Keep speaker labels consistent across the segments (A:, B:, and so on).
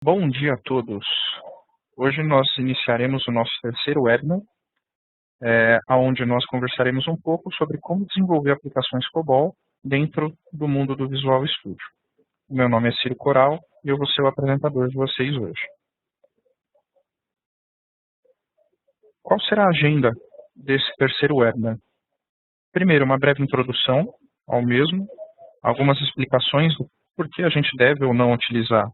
A: Bom dia a todos. Hoje nós iniciaremos o nosso terceiro webinar, onde nós conversaremos um pouco sobre como desenvolver aplicações COBOL dentro do mundo do Visual Studio. Meu nome é Ciro Coral e eu vou ser o apresentador de vocês hoje. Qual será a agenda desse terceiro webinar? Primeiro, uma breve introdução ao mesmo, algumas explicações do porquê a gente deve ou não utilizar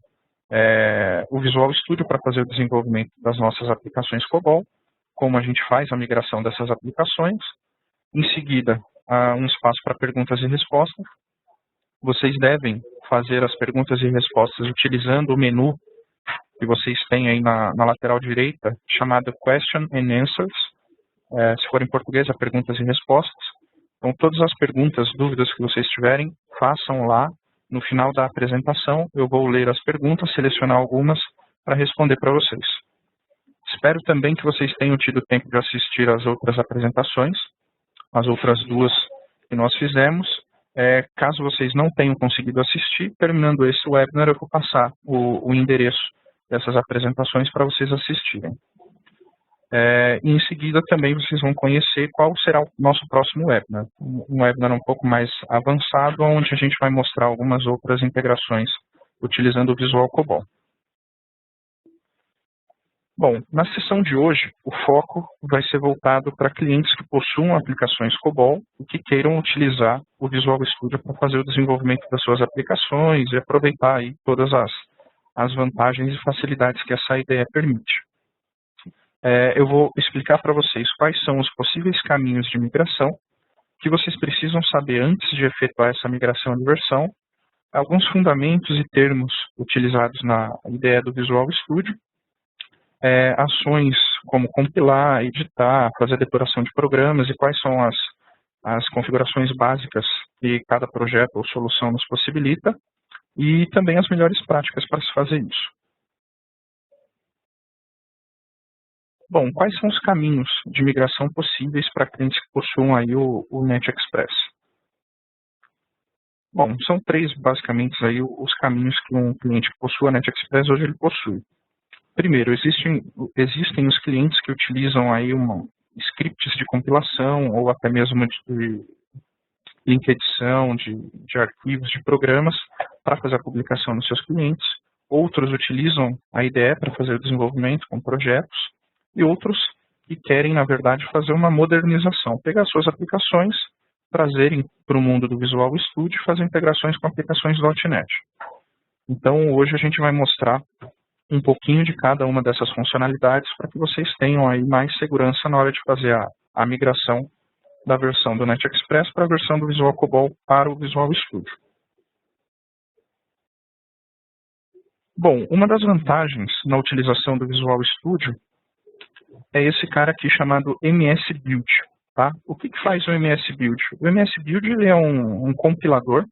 A: o Visual Studio para fazer o desenvolvimento das nossas aplicações COBOL, como a gente faz a migração dessas aplicações. Em seguida, um espaço para perguntas e respostas. Vocês devem fazer as perguntas e respostas utilizando o menu que vocês têm aí na lateral direita, chamado Question and Answers. Se for em português, é perguntas e respostas. Então, todas as perguntas, dúvidas que vocês tiverem, façam lá. No final da apresentação, eu vou ler as perguntas, selecionar algumas para responder para vocês. Espero também que vocês tenham tido tempo de assistir às outras apresentações, as outras duas que nós fizemos. Caso vocês não tenham conseguido assistir, terminando esse webinar, eu vou passar o endereço dessas apresentações para vocês assistirem. E em seguida também vocês vão conhecer qual será o nosso próximo webinar. Um webinar um pouco mais avançado, onde a gente vai mostrar algumas outras integrações utilizando o Visual COBOL. Bom, na sessão de hoje, o foco vai ser voltado para clientes que possuam aplicações COBOL e que queiram utilizar o Visual Studio para fazer o desenvolvimento das suas aplicações e aproveitar aí todas as vantagens e facilidades que essa ideia permite. Eu vou explicar para vocês quais são os possíveis caminhos de migração que vocês precisam saber antes de efetuar essa migração de versão, alguns fundamentos e termos utilizados na ideia do Visual Studio, ações como compilar, editar, fazer a depuração de programas e quais são as configurações básicas que cada projeto ou solução nos possibilita, e também as melhores práticas para se fazer isso. Bom, quais são os caminhos de migração possíveis para clientes que possuam aí o NetExpress? Bom, são três, basicamente, aí os caminhos que um cliente que possua NetExpress hoje ele possui. Primeiro, existem os clientes que utilizam aí scripts de compilação ou até mesmo de link edição de arquivos, de programas para fazer a publicação nos seus clientes. Outros utilizam a IDE para fazer o desenvolvimento com projetos. E outros que querem, na verdade, fazer uma modernização, pegar suas aplicações, trazerem para o mundo do Visual Studio e fazer integrações com aplicações .NET. Então, hoje a gente vai mostrar um pouquinho de cada uma dessas funcionalidades para que vocês tenham aí mais segurança na hora de fazer a migração da versão do NetExpress para a versão do Visual COBOL para o Visual Studio. Bom, uma das vantagens na utilização do Visual Studio é esse cara aqui chamado MS Build. Tá? O que faz o MS Build? O MS Build ele é um compilador,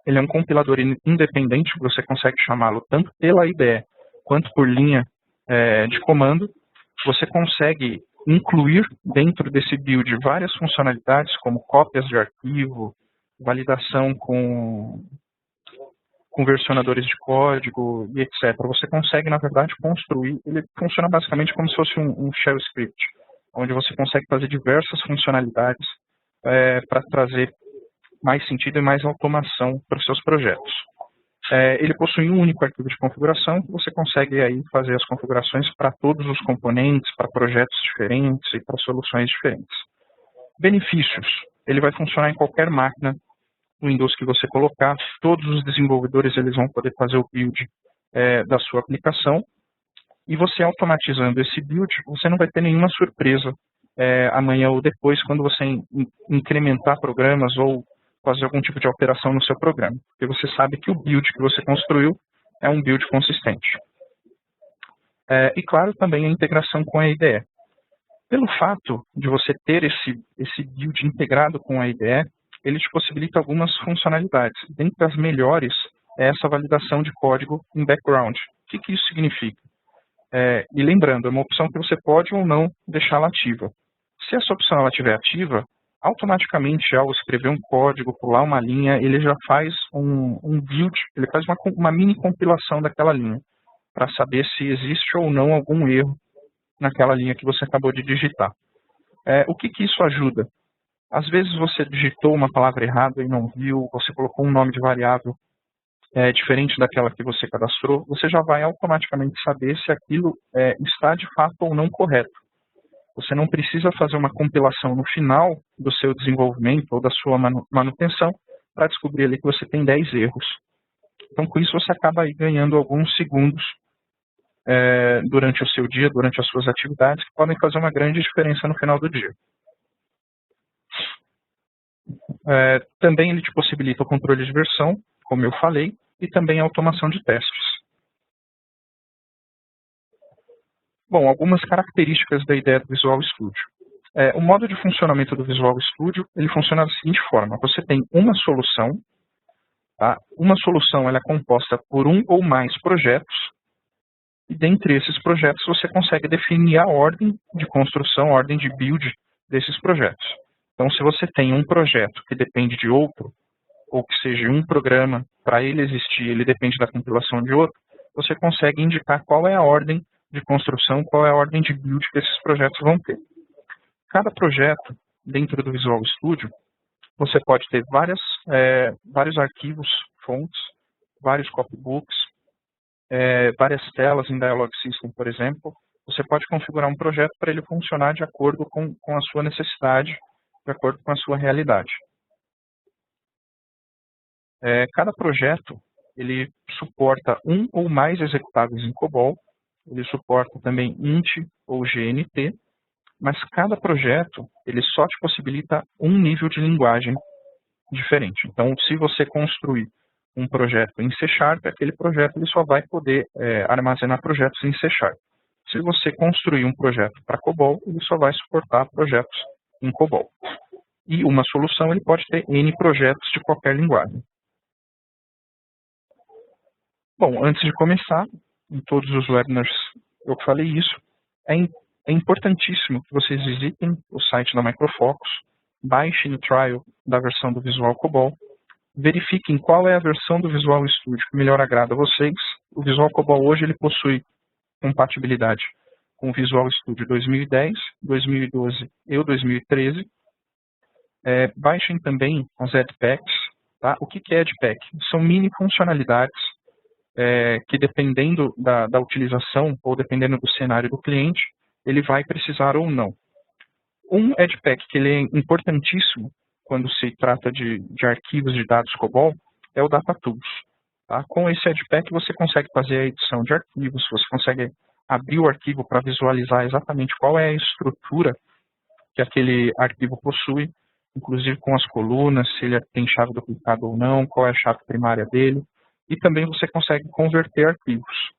A: ele é um compilador independente, você consegue chamá-lo tanto pela IDE quanto por linha de comando. Você consegue incluir dentro desse build várias funcionalidades, como cópias de arquivo, validação com versionadores de código e etc. Você consegue, na verdade, construir, ele funciona basicamente como se fosse um shell script, onde você consegue fazer diversas funcionalidades para trazer mais sentido e mais automação para os seus projetos. Ele possui um único arquivo de configuração, que você consegue aí fazer as configurações para todos os componentes, para projetos diferentes e para soluções diferentes. Benefícios: ele vai funcionar em qualquer máquina no Windows que você colocar, todos os desenvolvedores eles vão poder fazer o build da sua aplicação, e você automatizando esse build, você não vai ter nenhuma surpresa amanhã ou depois, quando você incrementar programas ou fazer algum tipo de alteração no seu programa, porque você sabe que o build que você construiu é um build consistente. E claro, também a integração com a IDE. Pelo fato de você ter esse build integrado com a IDE, ele te possibilita algumas funcionalidades. Dentre as melhores é essa validação de código em background. O que isso significa? E lembrando, é uma opção que você pode ou não deixá-la ativa. Se essa opção estiver ativa, automaticamente, ao escrever um código, pular uma linha, ele já faz um build, ele faz uma mini compilação daquela linha. para saber se existe ou não algum erro naquela linha que você acabou de digitar. O que isso ajuda? Às vezes você digitou uma palavra errada e não viu, você colocou um nome de variável diferente daquela que você cadastrou, você já vai automaticamente saber se aquilo está de fato ou não correto. Você não precisa fazer uma compilação no final do seu desenvolvimento ou da sua manutenção para descobrir ali que você tem 10 erros. Então, com isso, você acaba aí ganhando alguns segundos durante o seu dia, durante as suas atividades, que podem fazer uma grande diferença no final do dia. Também ele te possibilita o controle de versão, como eu falei, e também a automação de testes. Bom, algumas características da ideia do Visual Studio. O modo de funcionamento do Visual Studio, ele funciona da seguinte forma. Você tem uma solução, tá? Uma solução ela é composta por um ou mais projetos, e dentre esses projetos você consegue definir a ordem de construção, a ordem de build desses projetos. Então, se você tem um projeto que depende de outro, ou que seja um programa, para ele existir, ele depende da compilação de outro, você consegue indicar qual é a ordem de construção, qual é a ordem de build que esses projetos vão ter. Cada projeto, dentro do Visual Studio, você pode ter vários arquivos, fontes, vários copybooks, várias telas em Dialog System, por exemplo. Você pode configurar um projeto para ele funcionar de acordo com a sua necessidade, de acordo com a sua realidade. Cada projeto ele suporta um ou mais executáveis em COBOL, ele suporta também int ou GNT, mas cada projeto ele só te possibilita um nível de linguagem diferente. Então, se você construir um projeto em C#, aquele projeto ele só vai poder armazenar projetos em C#. Se você construir um projeto para COBOL, ele só vai suportar projetos em COBOL. E uma solução ele pode ter N projetos de qualquer linguagem. Bom, antes de começar, em todos os webinars eu falei isso, é importantíssimo que vocês visitem o site da Micro Focus, baixem o trial da versão do Visual COBOL, verifiquem qual é a versão do Visual Studio que melhor agrada a vocês. O Visual COBOL hoje ele possui compatibilidade com o Visual Studio 2010, 2012 e o 2013. Baixem também as Edpacks. Tá? O que é Edpack? São mini funcionalidades que dependendo da utilização ou dependendo do cenário do cliente, ele vai precisar ou não. Um Edpack que ele é importantíssimo quando se trata de arquivos de dados COBOL é o DataTools. Tá? Com esse Edpack você consegue fazer a edição de arquivos, você consegue abrir o arquivo para visualizar exatamente qual é a estrutura que aquele arquivo possui, inclusive com as colunas, se ele tem chave duplicada ou não, qual é a chave primária dele. E também você consegue converter arquivos.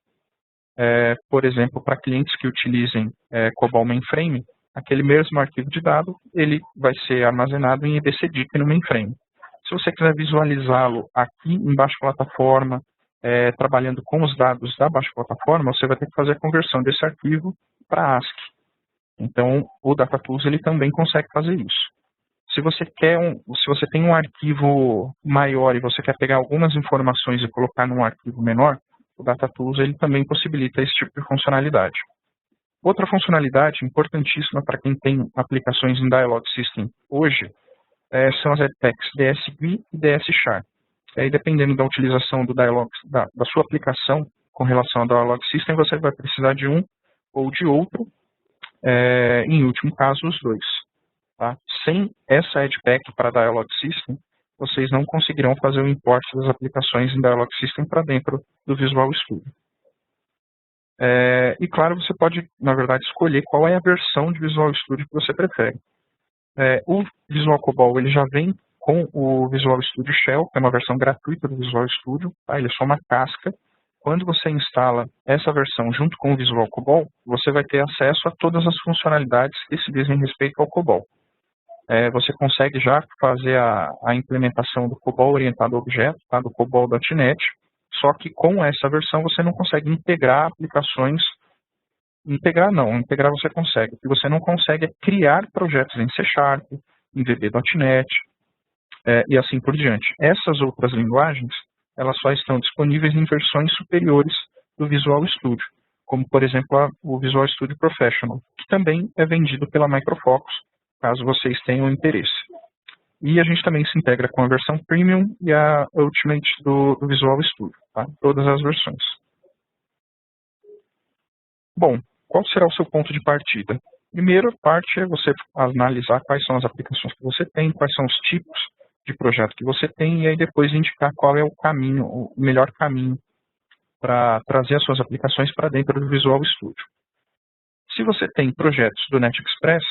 A: Por exemplo, para clientes que utilizem COBOL Mainframe, aquele mesmo arquivo de dado, ele vai ser armazenado em EBCDIC no mainframe. Se você quiser visualizá-lo aqui em baixa plataforma, trabalhando com os dados da baixa plataforma, você vai ter que fazer a conversão desse arquivo para ASCII. Então, o DataTools ele também consegue fazer isso. Se você tem um arquivo maior e você quer pegar algumas informações e colocar num arquivo menor, o DataTools ele também possibilita esse tipo de funcionalidade. Outra funcionalidade importantíssima para quem tem aplicações em Dialog System hoje são as Edpacks DSGUI e DSChar. Aí, dependendo da utilização do da sua aplicação com relação ao Dialog System, você vai precisar de um ou de outro, em último caso, os dois. Tá? Sem essa Edpack para Dialog System, vocês não conseguirão fazer o import das aplicações em Dialog System para dentro do Visual Studio. E claro, você pode, na verdade, escolher qual é a versão de Visual Studio que você prefere. O Visual COBOL ele já vem com o Visual Studio Shell, que é uma versão gratuita do Visual Studio. Tá? Ele é só uma casca. Quando você instala essa versão junto com o Visual COBOL, você vai ter acesso a todas as funcionalidades que se dizem respeito ao COBOL. Você consegue já fazer a implementação do COBOL orientado a objeto, tá? Do COBOL.NET, só que com essa versão você não consegue integrar aplicações. Integrar você consegue. O que você não consegue é criar projetos em C#, em VB.NET e assim por diante. Essas outras linguagens, elas só estão disponíveis em versões superiores do Visual Studio, como, por exemplo, o Visual Studio Professional, que também é vendido pela Micro Focus, caso vocês tenham interesse. E a gente também se integra com a versão Premium e a Ultimate do Visual Studio, tá? Todas as versões. Bom, qual será o seu ponto de partida? Primeira parte é você analisar quais são as aplicações que você tem, quais são os tipos de projeto que você tem, e aí depois indicar qual é o caminho, o melhor caminho para trazer as suas aplicações para dentro do Visual Studio. Se você tem projetos do NetExpress,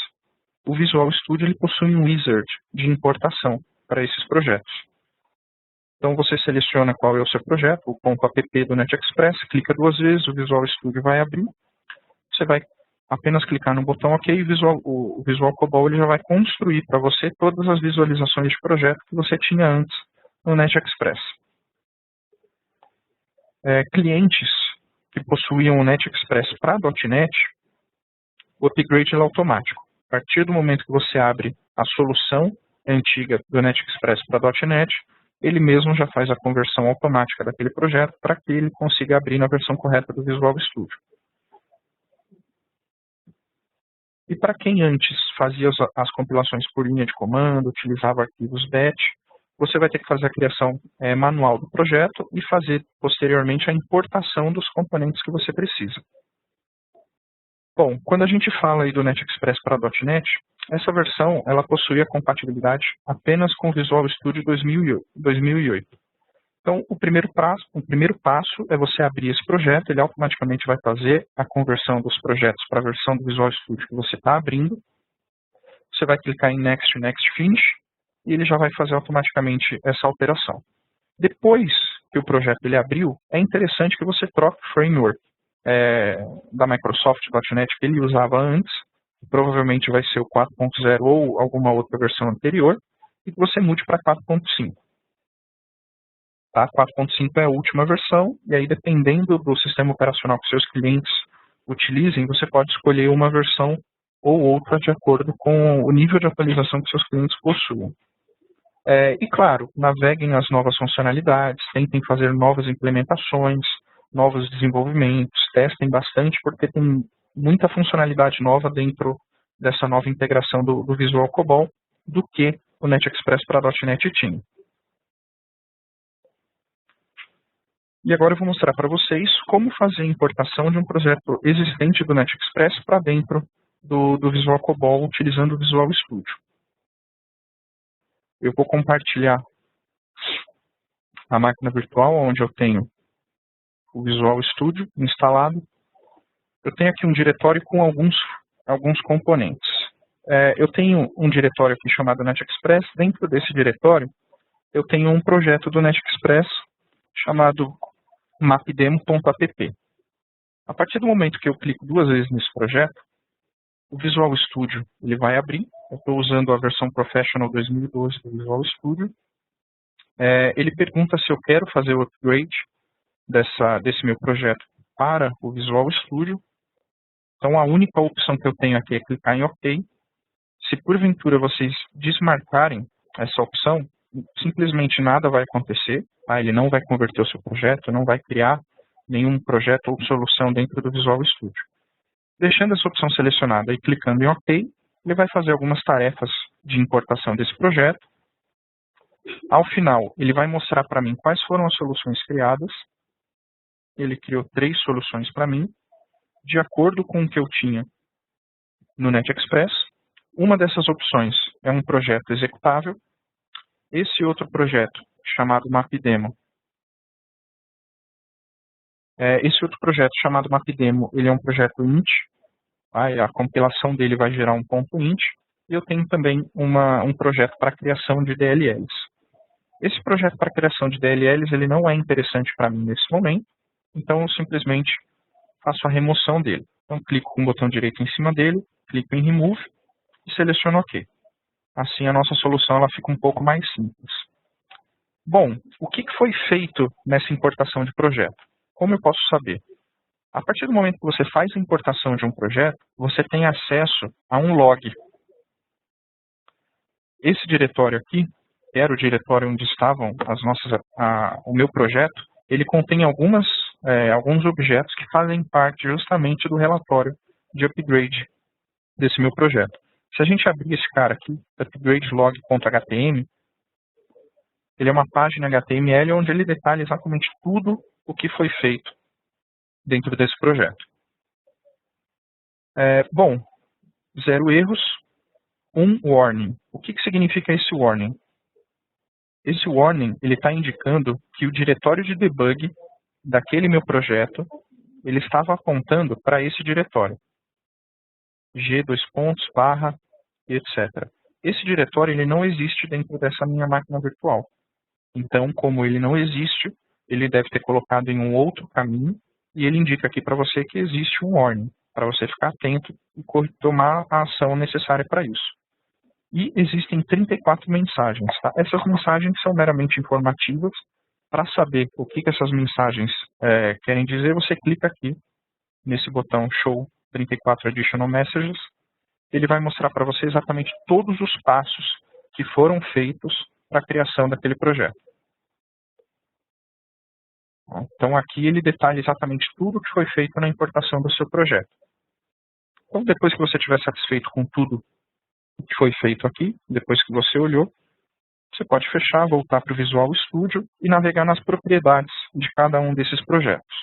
A: o Visual Studio ele possui um wizard de importação para esses projetos. Então você seleciona qual é o seu projeto, o .app do NetExpress, clica 2 vezes, o Visual Studio vai abrir. Você vai apenas clicar no botão OK e o Visual COBOL ele já vai construir para você todas as visualizações de projeto que você tinha antes no NetExpress. Clientes que possuíam o NetExpress para .NET, o upgrade é automático. A partir do momento que você abre a solução antiga do NetExpress para .NET, ele mesmo já faz a conversão automática daquele projeto para que ele consiga abrir na versão correta do Visual Studio. E para quem antes fazia as compilações por linha de comando, utilizava arquivos BAT, você vai ter que fazer a criação manual do projeto e fazer posteriormente a importação dos componentes que você precisa. Bom, quando a gente fala aí do NetExpress para .NET, essa versão ela possui a compatibilidade apenas com o Visual Studio 2008. Então, o primeiro passo é você abrir esse projeto, ele automaticamente vai fazer a conversão dos projetos para a versão do Visual Studio que você está abrindo. Você vai clicar em Next, Next, Finish, e ele já vai fazer automaticamente essa alteração. Depois que o projeto ele abriu, é interessante que você troque o framework da Microsoft.NET que ele usava antes, provavelmente vai ser o 4.0 ou alguma outra versão anterior, e que você mude para 4.5. Tá? 4.5 é a última versão, e aí dependendo do sistema operacional que seus clientes utilizem, você pode escolher uma versão ou outra de acordo com o nível de atualização que seus clientes possuem. E claro, naveguem as novas funcionalidades, tentem fazer novas implementações, novos desenvolvimentos, testem bastante, porque tem muita funcionalidade nova dentro dessa nova integração do Visual COBOL do que o NetExpress para .NET tinha. E agora eu vou mostrar para vocês como fazer a importação de um projeto existente do NetExpress para dentro do Visual COBOL utilizando o Visual Studio. Eu vou compartilhar a máquina virtual onde eu tenho o Visual Studio instalado. Eu tenho aqui um diretório com alguns componentes. Eu tenho um diretório aqui chamado NetExpress. Dentro desse diretório, eu tenho um projeto do NetExpress chamado mapdemo.app. A partir do momento que eu clico 2 vezes nesse projeto, o Visual Studio ele vai abrir. Eu estou usando a versão Professional 2012 do Visual Studio. Ele pergunta se eu quero fazer o upgrade desse meu projeto para o Visual Studio. Então, a única opção que eu tenho aqui é clicar em OK. Se porventura vocês desmarcarem essa opção, simplesmente nada vai acontecer. Tá? Ele não vai converter o seu projeto, não vai criar nenhum projeto ou solução dentro do Visual Studio. Deixando essa opção selecionada e clicando em OK, ele vai fazer algumas tarefas de importação desse projeto. Ao final, ele vai mostrar para mim quais foram as soluções criadas. Ele criou 3 soluções para mim, de acordo com o que eu tinha no NetExpress. Uma dessas opções é um projeto executável. Esse outro projeto, chamado MapDemo, ele é um projeto int. A compilação dele vai gerar um ponto int. E eu tenho também um projeto para criação de DLLs. Esse projeto para criação de DLLs ele não é interessante para mim nesse momento. Então, eu simplesmente faço a remoção dele. Então, clico com o botão direito em cima dele, clico em Remove e seleciono OK. Assim, a nossa solução ela fica um pouco mais simples. Bom, o que foi feito nessa importação de projeto? Como eu posso saber? A partir do momento que você faz a importação de um projeto, você tem acesso a um log. Esse diretório aqui, que era o diretório onde estavam o meu projeto, ele contém algumas alguns objetos que fazem parte justamente do relatório de upgrade desse meu projeto. Se a gente abrir esse cara aqui, upgradelog.htm, ele é uma página HTML onde ele detalha exatamente tudo o que foi feito dentro desse projeto. Bom, 0 erros, 1 warning. O que significa esse warning? Esse warning ele está indicando que o diretório de debug daquele meu projeto ele estava apontando para esse diretório. G2 pontos, barra, etc. Esse diretório ele não existe dentro dessa minha máquina virtual. Então, como ele não existe, ele deve ter colocado em um outro caminho e ele indica aqui para você que existe um warning, para você ficar atento e tomar a ação necessária para isso. E existem 34 mensagens. Tá? Essas mensagens são meramente informativas. Para saber o que essas mensagens querem dizer, você clica aqui nesse botão Show 34 Additional Messages. Ele vai mostrar para você exatamente todos os passos que foram feitos para a criação daquele projeto. Então aqui ele detalha exatamente tudo o que foi feito na importação do seu projeto. Então depois que você estiver satisfeito com tudo o que foi feito aqui, depois que você olhou, você pode fechar, voltar para o Visual Studio e navegar nas propriedades de cada um desses projetos.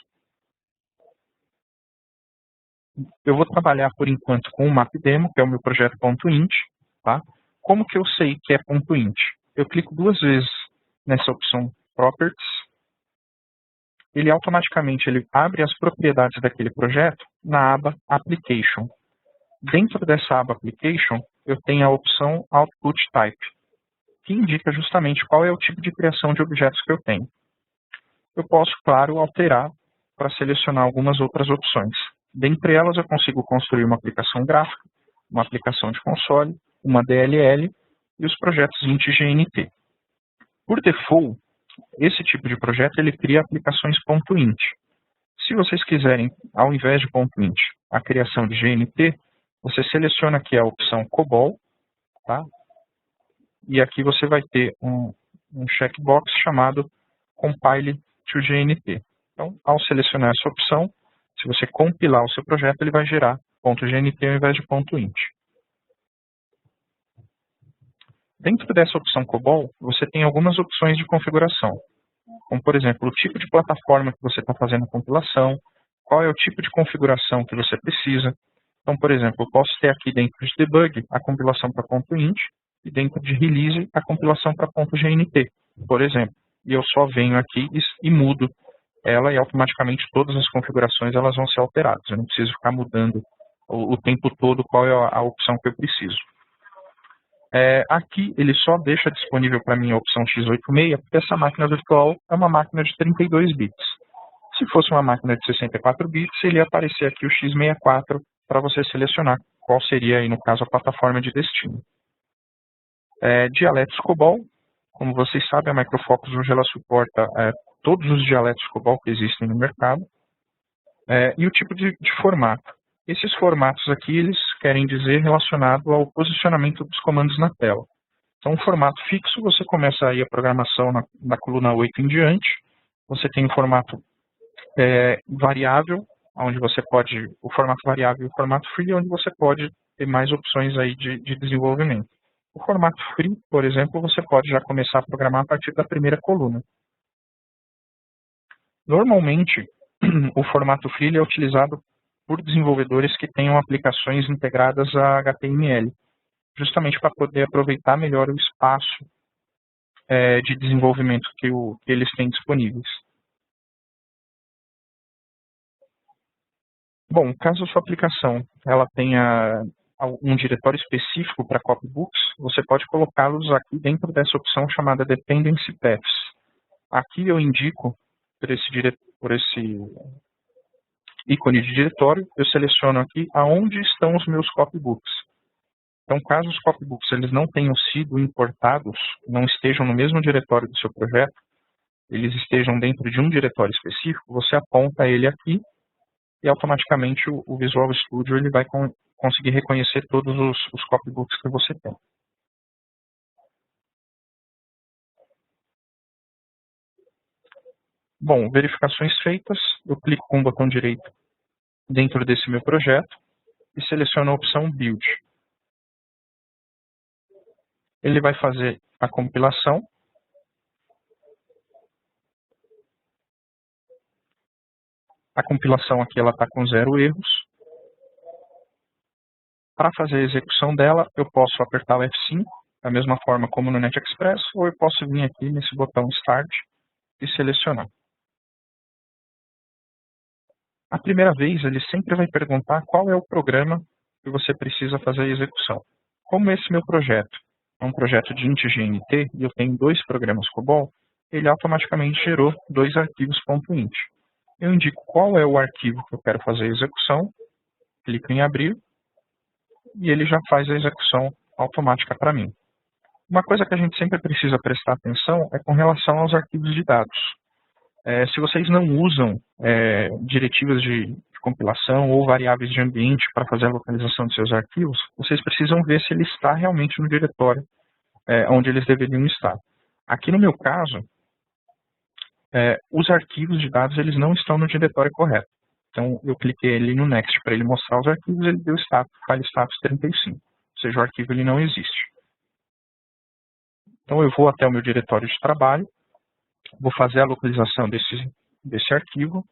A: Eu vou trabalhar por enquanto com o MapDemo, que é o meu projeto .int. Tá? Como que eu sei que é .int? Eu clico 2 vezes nessa opção Properties. Ele automaticamente abre as propriedades daquele projeto na aba Application. Dentro dessa aba Application, eu tenho a opção Output Type, que indica justamente qual é o tipo de criação de objetos que eu tenho. Eu posso, claro, alterar para selecionar algumas outras opções. Dentre elas, eu consigo construir uma aplicação gráfica, uma aplicação de console, uma DLL e os projetos int-gnt. Por default, esse tipo de projeto ele cria aplicações .int. Se vocês quiserem, ao invés de .int, a criação de GNT, você seleciona aqui a opção COBOL, tá? E aqui você vai ter um checkbox chamado Compile to GNT. Então, ao selecionar essa opção, se você compilar o seu projeto, ele vai gerar .gnt ao invés de .int. Dentro dessa opção COBOL, você tem algumas opções de configuração, como, por exemplo, o tipo de plataforma que você está fazendo a compilação, qual é o tipo de configuração que você precisa. Então, por exemplo, eu posso ter aqui dentro de debug a compilação para .int e dentro de release a compilação para .gnt, por exemplo. E eu só venho aqui e mudo ela e automaticamente todas as configurações elas vão ser alteradas. Eu não preciso ficar mudando o tempo todo qual é a opção que eu preciso. Aqui ele só deixa disponível para mim a opção x86, porque essa máquina virtual é uma máquina de 32 bits. Se fosse uma máquina de 64 bits, ele ia aparecer aqui o x64 para você selecionar qual seria, aí, no caso, a plataforma de destino. Dialetos COBOL, como vocês sabem, a Micro Focus hoje ela suporta todos os dialetos COBOL que existem no mercado, e o tipo de formato. Esses formatos aqui, eles querem dizer relacionado ao posicionamento dos comandos na tela. Então, um formato fixo, você começa aí a programação na coluna 8 em diante. Você tem um formato variável, onde você pode, o formato variável e o formato free, onde você pode ter mais opções aí de desenvolvimento. O formato free, por exemplo, você pode já começar a programar a partir da primeira coluna. Normalmente, o formato free é utilizado por desenvolvedores que tenham aplicações integradas a HTML, justamente para poder aproveitar melhor o espaço de desenvolvimento que eles têm disponíveis. Bom, caso a sua aplicação ela tenha um diretório específico para copybooks, você pode colocá-los aqui dentro dessa opção chamada Dependency Paths. Aqui eu indico por esse ícone de diretório, eu seleciono aqui aonde estão os meus copybooks. Então, caso os copybooks eles não tenham sido importados, não estejam no mesmo diretório do seu projeto, eles estejam dentro de um diretório específico, você aponta ele aqui e automaticamente o Visual Studio ele vai conseguir reconhecer todos os copybooks que você tem. Bom, verificações feitas, eu clico com o botão direito dentro desse meu projeto e seleciono a opção Build. Ele vai fazer a compilação. A compilação aqui ela está com 0 erros. Para fazer a execução dela, eu posso apertar o F5, da mesma forma como no NetExpress, ou eu posso vir aqui nesse botão Start e selecionar. A primeira vez, ele sempre vai perguntar qual é o programa que você precisa fazer a execução. Como esse meu projeto é um projeto de int.gnt e eu tenho 2 programas COBOL, ele automaticamente gerou 2 arquivos .int. Eu indico qual é o arquivo que eu quero fazer a execução, clico em abrir e ele já faz a execução automática para mim. Uma coisa que a gente sempre precisa prestar atenção é com relação aos arquivos de dados. Se vocês não usam diretivas de compilação ou variáveis de ambiente para fazer a localização de seus arquivos, vocês precisam ver se ele está realmente no diretório onde eles deveriam estar. Aqui no meu caso, os arquivos de dados eles não estão no diretório correto. Então, eu cliquei ali no Next para ele mostrar os arquivos, ele deu file status 35, ou seja, o arquivo ele não existe. Então, eu vou até o meu diretório de trabalho, vou fazer a localização desse arquivo.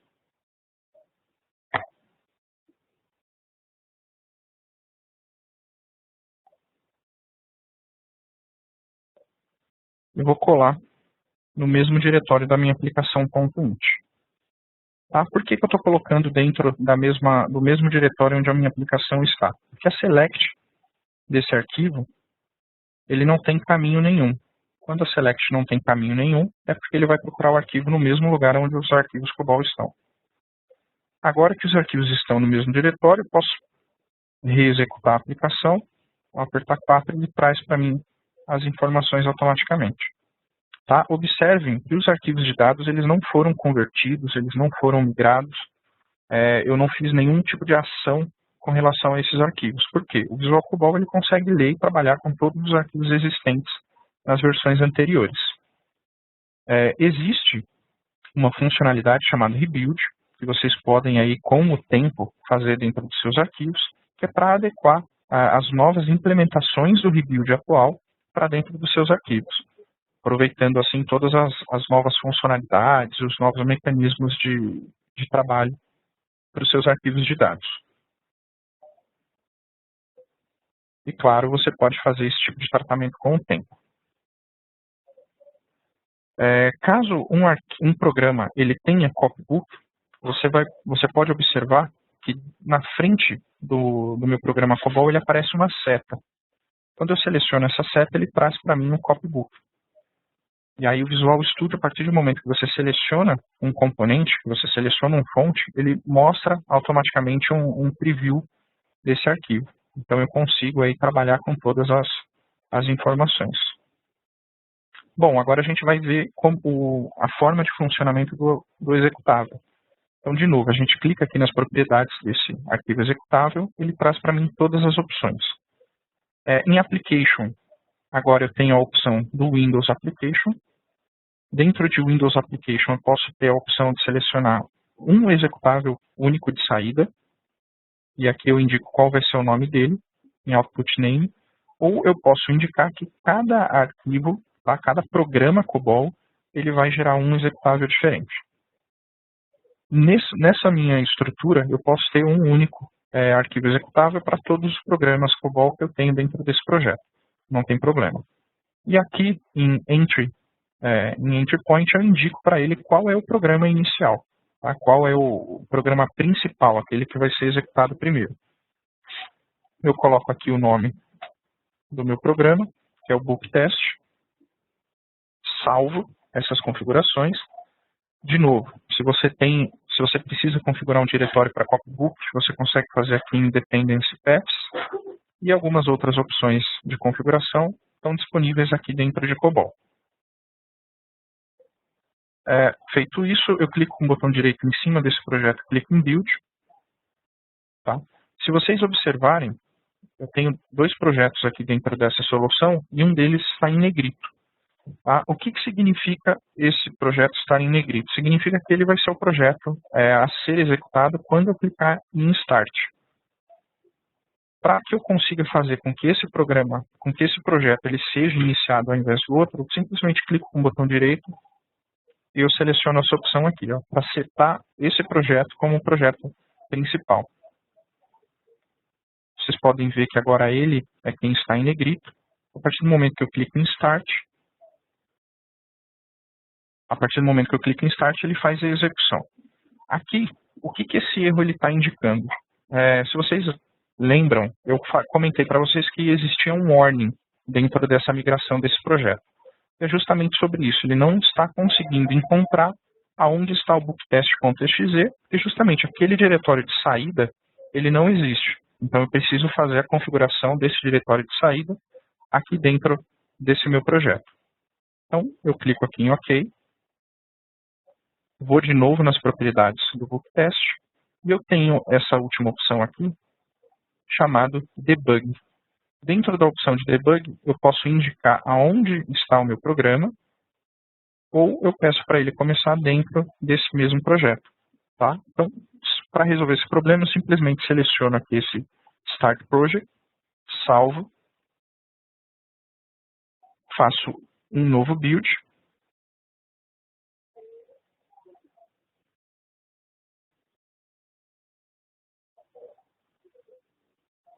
A: E vou colar no mesmo diretório da minha aplicação .int. Tá? Por que eu estou colocando dentro do mesmo diretório onde a minha aplicação está? Porque a select desse arquivo ele não tem caminho nenhum. Quando a select não tem caminho nenhum, é porque ele vai procurar o arquivo no mesmo lugar onde os arquivos COBOL estão. Agora que os arquivos estão no mesmo diretório, eu posso reexecutar a aplicação, apertar 4 e ele traz para mim as informações automaticamente. Tá? Observem que os arquivos de dados eles não foram convertidos, eles não foram migrados. Eu não fiz nenhum tipo de ação com relação a esses arquivos. Por quê? O Visual COBOL ele consegue ler e trabalhar com todos os arquivos existentes nas versões anteriores. Existe uma funcionalidade chamada Rebuild, que vocês podem aí, com o tempo, fazer dentro dos seus arquivos, que é para adequar as novas implementações do Rebuild atual para dentro dos seus arquivos, aproveitando assim todas as novas funcionalidades, os novos mecanismos de trabalho para os seus arquivos de dados. E claro, você pode fazer esse tipo de tratamento com o tempo. Caso um programa ele tenha copybook, você pode observar que na frente do meu programa COBOL ele aparece uma seta. Quando eu seleciono essa seta, ele traz para mim um copybook. E aí o Visual Studio, a partir do momento que você seleciona um componente, que você seleciona um fonte, ele mostra automaticamente um preview desse arquivo. Então eu consigo aí trabalhar com todas as informações. Bom, agora a gente vai ver a forma de funcionamento do executável. Então, de novo, a gente clica aqui nas propriedades desse arquivo executável, ele traz para mim todas as opções. Em Application, agora eu tenho a opção do Windows Application. Dentro de Windows Application, eu posso ter a opção de selecionar um executável único de saída, e aqui eu indico qual vai ser o nome dele, em Output Name, ou eu posso indicar que cada arquivo, cada programa COBOL, ele vai gerar um executável diferente. Nessa minha estrutura, eu posso ter um único arquivo executável para todos os programas COBOL que eu tenho dentro desse projeto. Não tem problema. E aqui em Entry Point, eu indico para ele qual é o programa inicial, tá? Qual é o programa principal, aquele que vai ser executado primeiro. Eu coloco aqui o nome do meu programa, que é o Book Test, salvo essas configurações. De novo, se você precisa configurar um diretório para copybook, você consegue fazer aqui em Dependency Paths, e algumas outras opções de configuração estão disponíveis aqui dentro de COBOL. Feito isso, eu clico com o botão direito em cima desse projeto, clico em Build. Tá? Se vocês observarem, eu tenho 2 projetos aqui dentro dessa solução e um deles está em negrito. Tá? O que significa esse projeto estar em negrito? Significa que ele vai ser o projeto a ser executado quando eu clicar em Start. Para que eu consiga fazer com que esse programa, com que esse projeto ele seja iniciado ao invés do outro, eu simplesmente clico com o botão direito e eu seleciono essa opção aqui, para setar esse projeto como o projeto principal. Vocês podem ver que agora ele é quem está em negrito. A partir do momento que eu clico em Start, ele faz a execução. Aqui, o que esse erro está indicando? Se vocês lembram, eu comentei para vocês que existia um warning dentro dessa migração desse projeto. É justamente sobre isso. Ele não está conseguindo encontrar aonde está o booktest.exe, porque justamente aquele diretório de saída, ele não existe. Então, eu preciso fazer a configuração desse diretório de saída aqui dentro desse meu projeto. Então, eu clico aqui em OK, vou de novo nas propriedades do booktest, e eu tenho essa última opção aqui, chamado Debug. Dentro da opção de Debug, eu posso indicar aonde está o meu programa, ou eu peço para ele começar dentro desse mesmo projeto. Tá? Então, para resolver esse problema, eu simplesmente seleciono aqui esse Start Project, salvo, faço um novo build.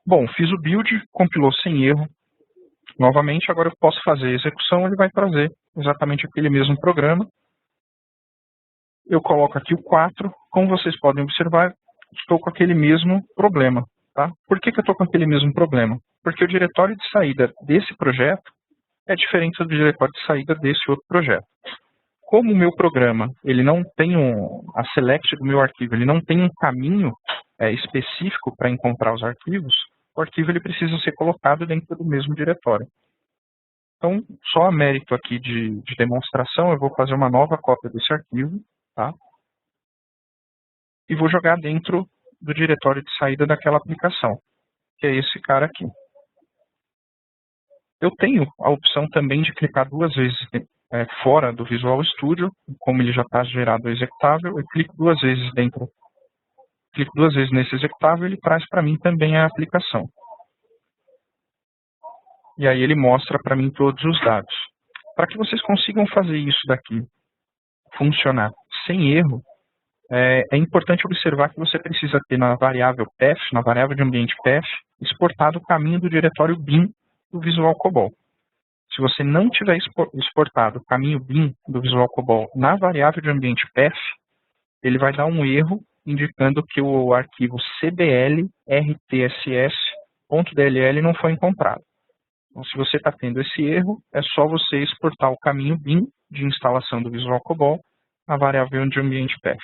A: Bom, fiz o build, compilou sem erro. Novamente, agora eu posso fazer a execução, ele vai trazer exatamente aquele mesmo programa. Eu coloco aqui o 4, como vocês podem observar, estou com aquele mesmo problema. Tá? Por que eu estou com aquele mesmo problema? Porque o diretório de saída desse projeto é diferente do diretório de saída desse outro projeto. Como o meu programa ele não tem a select do meu arquivo, ele não tem um caminho específico para encontrar os arquivos, o arquivo ele precisa ser colocado dentro do mesmo diretório. Então, só a mérito aqui de demonstração, eu vou fazer uma nova cópia desse arquivo, tá? E vou jogar dentro do diretório de saída daquela aplicação, que é esse cara aqui. Eu tenho a opção também de clicar 2 vezes fora do Visual Studio, como ele já está gerado o executável, eu clico 2 vezes nesse executável e ele traz para mim também a aplicação. E aí ele mostra para mim todos os dados. Para que vocês consigam fazer isso daqui funcionar sem erro, é importante observar que você precisa ter na variável path, na variável de ambiente path, exportado o caminho do diretório bin do Visual COBOL. Se você não tiver exportado o caminho bin do Visual COBOL na variável de ambiente path, ele vai dar um erro indicando que o arquivo cbl.rtss.dll não foi encontrado. Então, se você está tendo esse erro, é só você exportar o caminho bin de instalação do Visual COBOL na variável de ambiente path.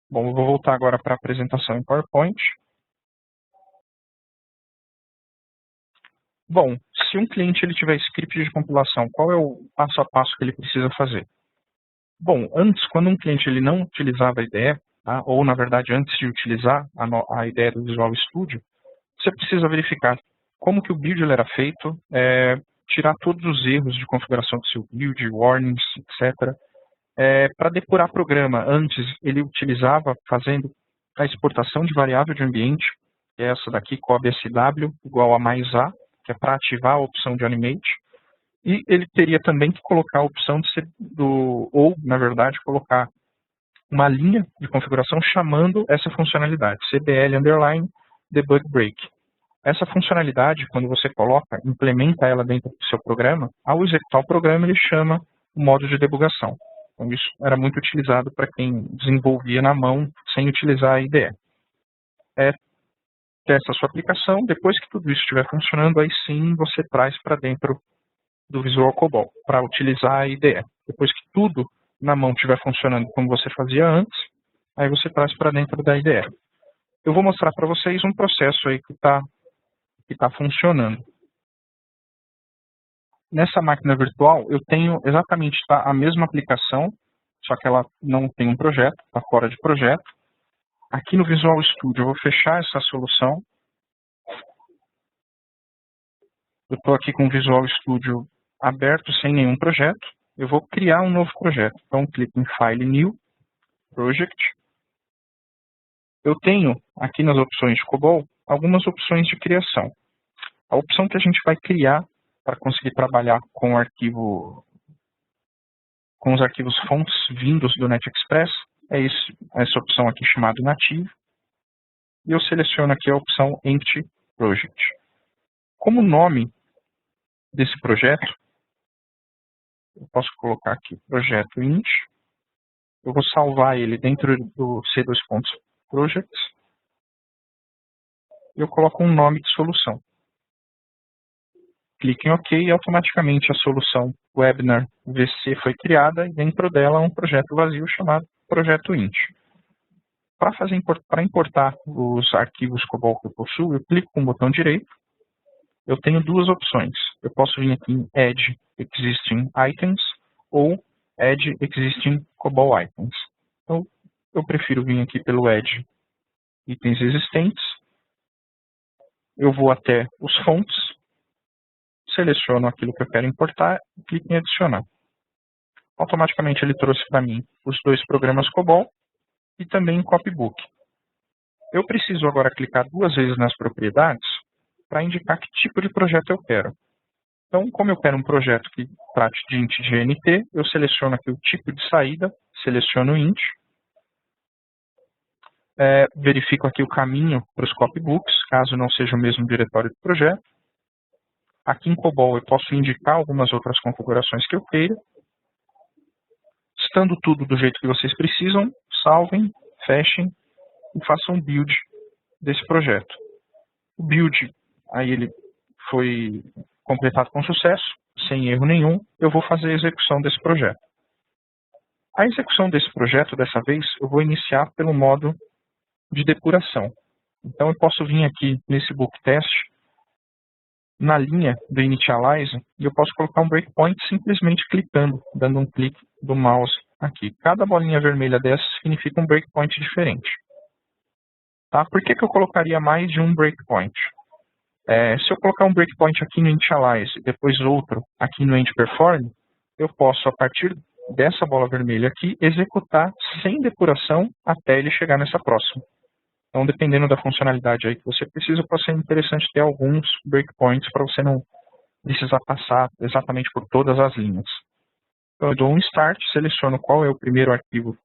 A: Bom, eu vou voltar agora para a apresentação em PowerPoint. Bom, se um cliente ele tiver script de compilação, qual é o passo a passo que ele precisa fazer? Bom, antes, quando um cliente ele não utilizava a IDE, tá? Ou na verdade antes de utilizar a ideia do Visual Studio, você precisa verificar como que o build ele era feito, tirar todos os erros de configuração do seu build, warnings, etc. Para depurar programa, antes ele utilizava fazendo a exportação de variável de ambiente, que é essa daqui, COBSW igual a mais A, que é para ativar a opção de Animate. E ele teria também que colocar a opção ou, na verdade, colocar uma linha de configuração chamando essa funcionalidade, CBL underline debug break. Essa funcionalidade, quando você coloca, implementa ela dentro do seu programa, ao executar o programa, ele chama o modo de debugação. Então, isso era muito utilizado para quem desenvolvia na mão sem utilizar a IDE. Testa a sua aplicação, depois que tudo isso estiver funcionando, aí sim você traz para dentro do Visual COBOL, para utilizar a IDE. Depois que tudo na mão estiver funcionando como você fazia antes, aí você traz para dentro da IDE. Eu vou mostrar para vocês um processo aí que está funcionando. Nessa máquina virtual, eu tenho exatamente a mesma aplicação, só que ela não tem um projeto, está fora de projeto. Aqui no Visual Studio, eu vou fechar essa solução Eu estou aqui com o Visual Studio aberto sem nenhum projeto. Eu vou criar um novo projeto. Então, clico em File, New, Project. Eu tenho aqui nas opções de COBOL algumas opções de criação. A opção que a gente vai criar para conseguir trabalhar com o arquivo, com os arquivos fontes vindos do NetExpress é essa opção aqui chamada Native. E eu seleciono aqui a opção Empty Project. Como nome desse projeto, eu posso colocar aqui projeto int. Eu vou salvar ele dentro do C2.projects. E eu coloco um nome de solução. Clique em OK e automaticamente a solução Webinar VC foi criada e dentro dela um projeto vazio chamado projeto int. Para importar os arquivos COBOL que eu possuo, eu clico com o botão direito. Eu tenho duas opções. Eu posso vir aqui em Add Existing Items ou Add Existing COBOL Items. Então, eu prefiro vir aqui pelo Add Itens Existentes. Eu vou até os fontes, seleciono aquilo que eu quero importar e clico em Adicionar. Automaticamente ele trouxe para mim os dois programas COBOL e também Copybook. Eu preciso agora clicar duas vezes nas propriedades para indicar que tipo de projeto eu quero. Então, como eu quero um projeto que trate de int GNT, eu seleciono aqui o tipo de saída, seleciono int, verifico aqui o caminho para os copybooks, caso não seja o mesmo diretório do projeto. Aqui em COBOL eu posso indicar algumas outras configurações que eu queira. Estando tudo do jeito que vocês precisam, salvem, fechem e façam um build desse projeto. O build, aí ele foi completado com sucesso, sem erro nenhum, eu vou fazer a execução desse projeto. A execução desse projeto, dessa vez, eu vou iniciar pelo modo de depuração. Então, eu posso vir aqui nesse book test, na linha do Initialize, e eu posso colocar um breakpoint simplesmente clicando, dando um clique do mouse aqui. Cada bolinha vermelha dessa significa um breakpoint diferente. Tá? Por que eu colocaria mais de um breakpoint? Se eu colocar um breakpoint aqui no Initialize e depois outro aqui no EndPerform, eu posso, a partir dessa bola vermelha aqui, executar sem depuração até ele chegar nessa próxima. Então, dependendo da funcionalidade aí que você precisa, pode ser interessante ter alguns breakpoints para você não precisar passar exatamente por todas as linhas. Então, eu dou um Start, seleciono qual é o primeiro arquivo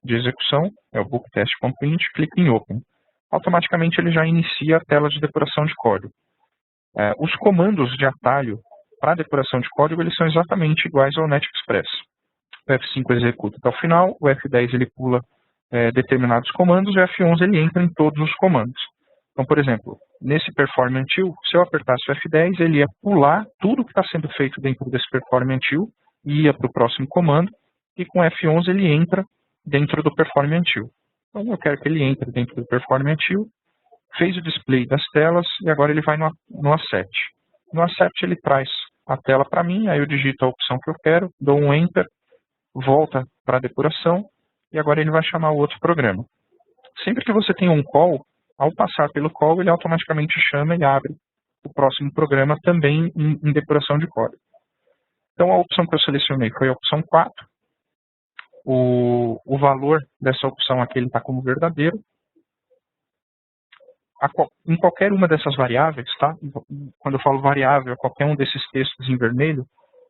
A: de execução, é o booktest.print, clico em Open. Automaticamente ele já inicia a tela de depuração de código. Os comandos de atalho para depuração de código eles são exatamente iguais ao NetExpress. O F5 executa até o final, o F10 ele pula determinados comandos e o F11 ele entra em todos os comandos. Então, por exemplo, nesse Perform Until, se eu apertasse o F10, ele ia pular tudo que está sendo feito dentro desse Perform Until e ia para o próximo comando, e com o F11 ele entra dentro do Perform Until. Então, eu quero que ele entre dentro do Perform Until, fez o display das telas e agora ele vai no Asset. No Asset ele traz a tela para mim, aí eu digito a opção que eu quero, dou um Enter, volta para a depuração e agora ele vai chamar o outro programa. Sempre que você tem um call, ao passar pelo call ele automaticamente chama e abre o próximo programa também em depuração de código. Então a opção que eu selecionei foi a opção 4. O valor dessa opção aqui está como verdadeiro. Em qualquer uma dessas variáveis, tá? Quando eu falo variável, qualquer um desses textos em vermelho,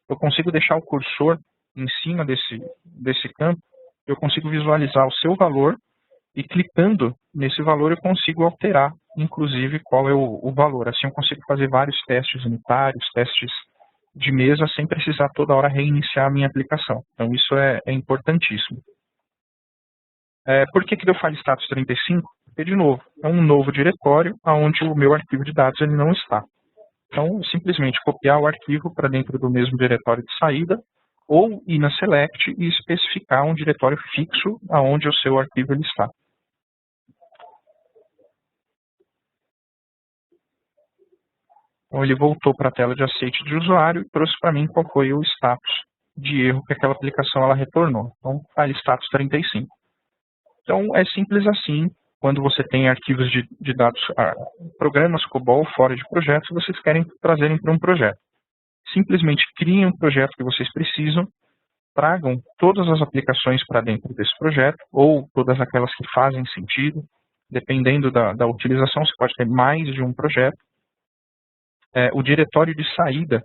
A: eu consigo deixar o cursor em cima desse campo, eu consigo visualizar o seu valor e clicando nesse valor eu consigo alterar, inclusive, qual é o valor. Assim eu consigo fazer vários testes unitários, testes de mesa, sem precisar toda hora reiniciar a minha aplicação. Então isso é importantíssimo. Por que deu file status 35? Porque, de novo, é um novo diretório onde o meu arquivo de dados ele não está. Então, simplesmente copiar o arquivo para dentro do mesmo diretório de saída, ou ir na Select e especificar um diretório fixo onde o seu arquivo ele está. Então, ele voltou para a tela de aceite de usuário e trouxe para mim qual foi o status de erro que aquela aplicação ela retornou. Então, file status 35. Então, é simples assim quando você tem arquivos de dados, programas COBOL fora de projetos, vocês querem trazerem para um projeto. Simplesmente criem um projeto que vocês precisam, tragam todas as aplicações para dentro desse projeto, ou todas aquelas que fazem sentido, dependendo da utilização, você pode ter mais de um projeto. O diretório de saída,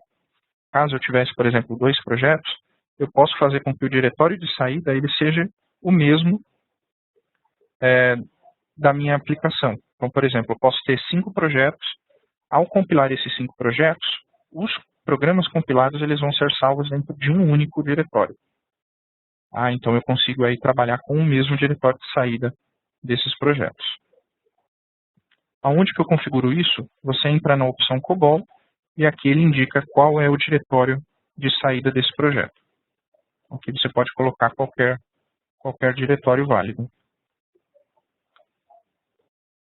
A: caso eu tivesse, por exemplo, 2 projetos, eu posso fazer com que o diretório de saída ele seja o mesmo da minha aplicação. Então, por exemplo, eu posso ter 5 projetos. Ao compilar esses 5 projetos, os programas compilados eles vão ser salvos dentro de um único diretório. Então eu consigo aí trabalhar com o mesmo diretório de saída desses projetos. Aonde que eu configuro isso? Você entra na opção COBOL e aqui ele indica qual é o diretório de saída desse projeto. Aqui você pode colocar qualquer diretório válido.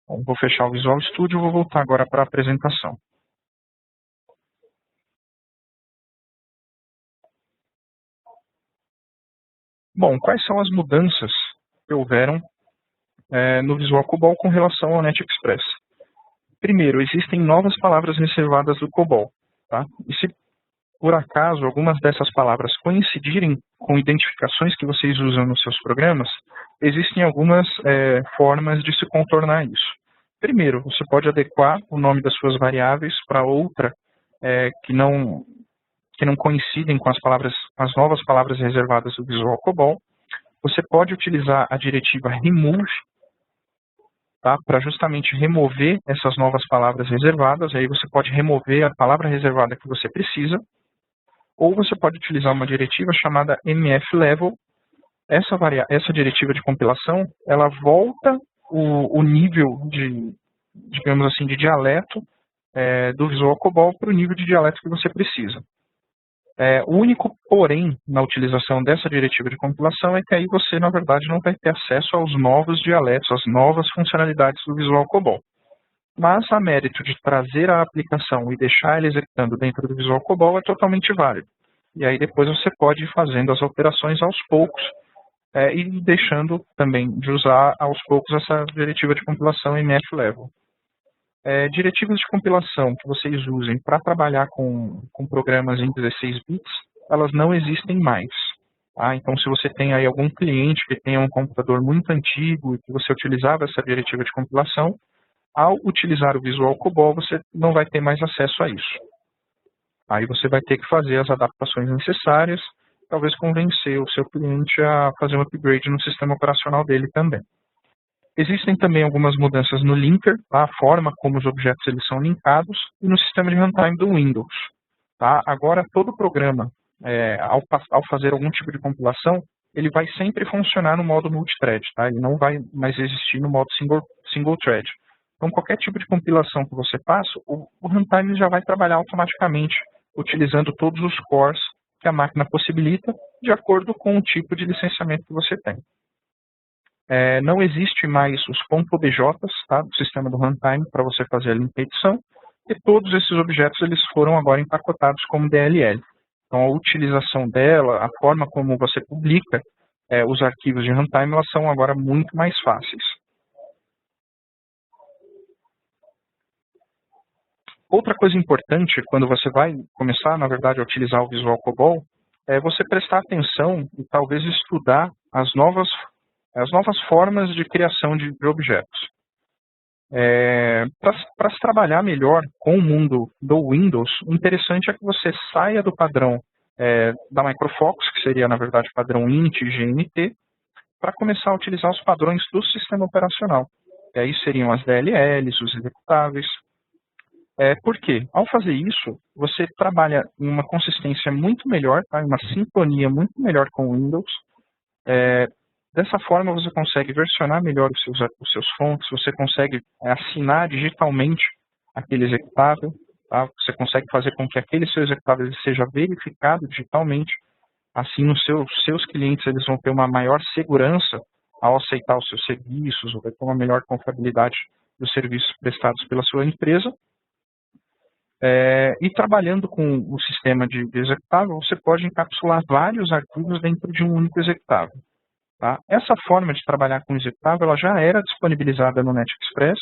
A: Bom, vou fechar o Visual Studio e vou voltar agora para a apresentação. Bom, quais são as mudanças que houveram no Visual COBOL com relação ao NetExpress? Primeiro, existem novas palavras reservadas do COBOL. Tá? E se por acaso algumas dessas palavras coincidirem com identificações que vocês usam nos seus programas, existem algumas formas de se contornar isso. Primeiro, você pode adequar o nome das suas variáveis para outra que não coincidem com as novas palavras reservadas do Visual COBOL. Você pode utilizar a diretiva remove, tá, para justamente remover essas novas palavras reservadas. Aí você pode remover a palavra reservada que você precisa. Ou você pode utilizar uma diretiva chamada mflevel. Essa diretiva de compilação, ela volta o nível de, digamos assim, de dialeto do Visual COBOL para o nível de dialeto que você precisa. O único porém na utilização dessa diretiva de compilação é que aí você, na verdade, não vai ter acesso aos novos dialetos, às novas funcionalidades do Visual COBOL. Mas a mérito de trazer a aplicação e deixar ela executando dentro do Visual COBOL é totalmente válido. E aí depois você pode ir fazendo as alterações aos poucos e deixando também de usar aos poucos essa diretiva de compilação mflevel. Diretivas de compilação que vocês usem para trabalhar com programas em 16 bits, elas não existem mais. Tá? Então, se você tem aí algum cliente que tenha um computador muito antigo e que você utilizava essa diretiva de compilação, ao utilizar o Visual COBOL, você não vai ter mais acesso a isso. Aí você vai ter que fazer as adaptações necessárias, talvez convencer o seu cliente a fazer um upgrade no sistema operacional dele também. Existem também algumas mudanças no linker, tá? A forma como os objetos eles são linkados, e no sistema de runtime do Windows. Tá? Agora, todo programa, ao fazer algum tipo de compilação, ele vai sempre funcionar no modo multithread, tá? Ele não vai mais existir no modo single thread. Então, qualquer tipo de compilação que você faça, o runtime já vai trabalhar automaticamente, utilizando todos os cores que a máquina possibilita, de acordo com o tipo de licenciamento que você tem. Não existe mais os .objs, tá, do sistema do runtime para você fazer a limpa e edição, e todos esses objetos eles foram agora empacotados como DLL. Então, a utilização dela, a forma como você publica os arquivos de runtime, elas são agora muito mais fáceis. Outra coisa importante, quando você vai começar, na verdade, a utilizar o Visual COBOL, é você prestar atenção e talvez estudar as novas formas de criação de objetos. Para se trabalhar melhor com o mundo do Windows, o interessante é que você saia do padrão da Microfocus, que seria, na verdade, padrão INT e GNT, para começar a utilizar os padrões do sistema operacional. E aí seriam as DLLs, os executáveis. Por quê? Ao fazer isso, você trabalha em uma consistência muito melhor, tá? Uma sintonia muito melhor com o Windows. Dessa forma, você consegue versionar melhor os seus fontes, você consegue assinar digitalmente aquele executável, tá? Você consegue fazer com que aquele seu executável seja verificado digitalmente. Assim, os seus clientes eles vão ter uma maior segurança ao aceitar os seus serviços, ou vai ter uma melhor confiabilidade dos serviços prestados pela sua empresa. E trabalhando com o sistema de executável, você pode encapsular vários arquivos dentro de um único executável. Tá? Essa forma de trabalhar com executável ela já era disponibilizada no NetExpress.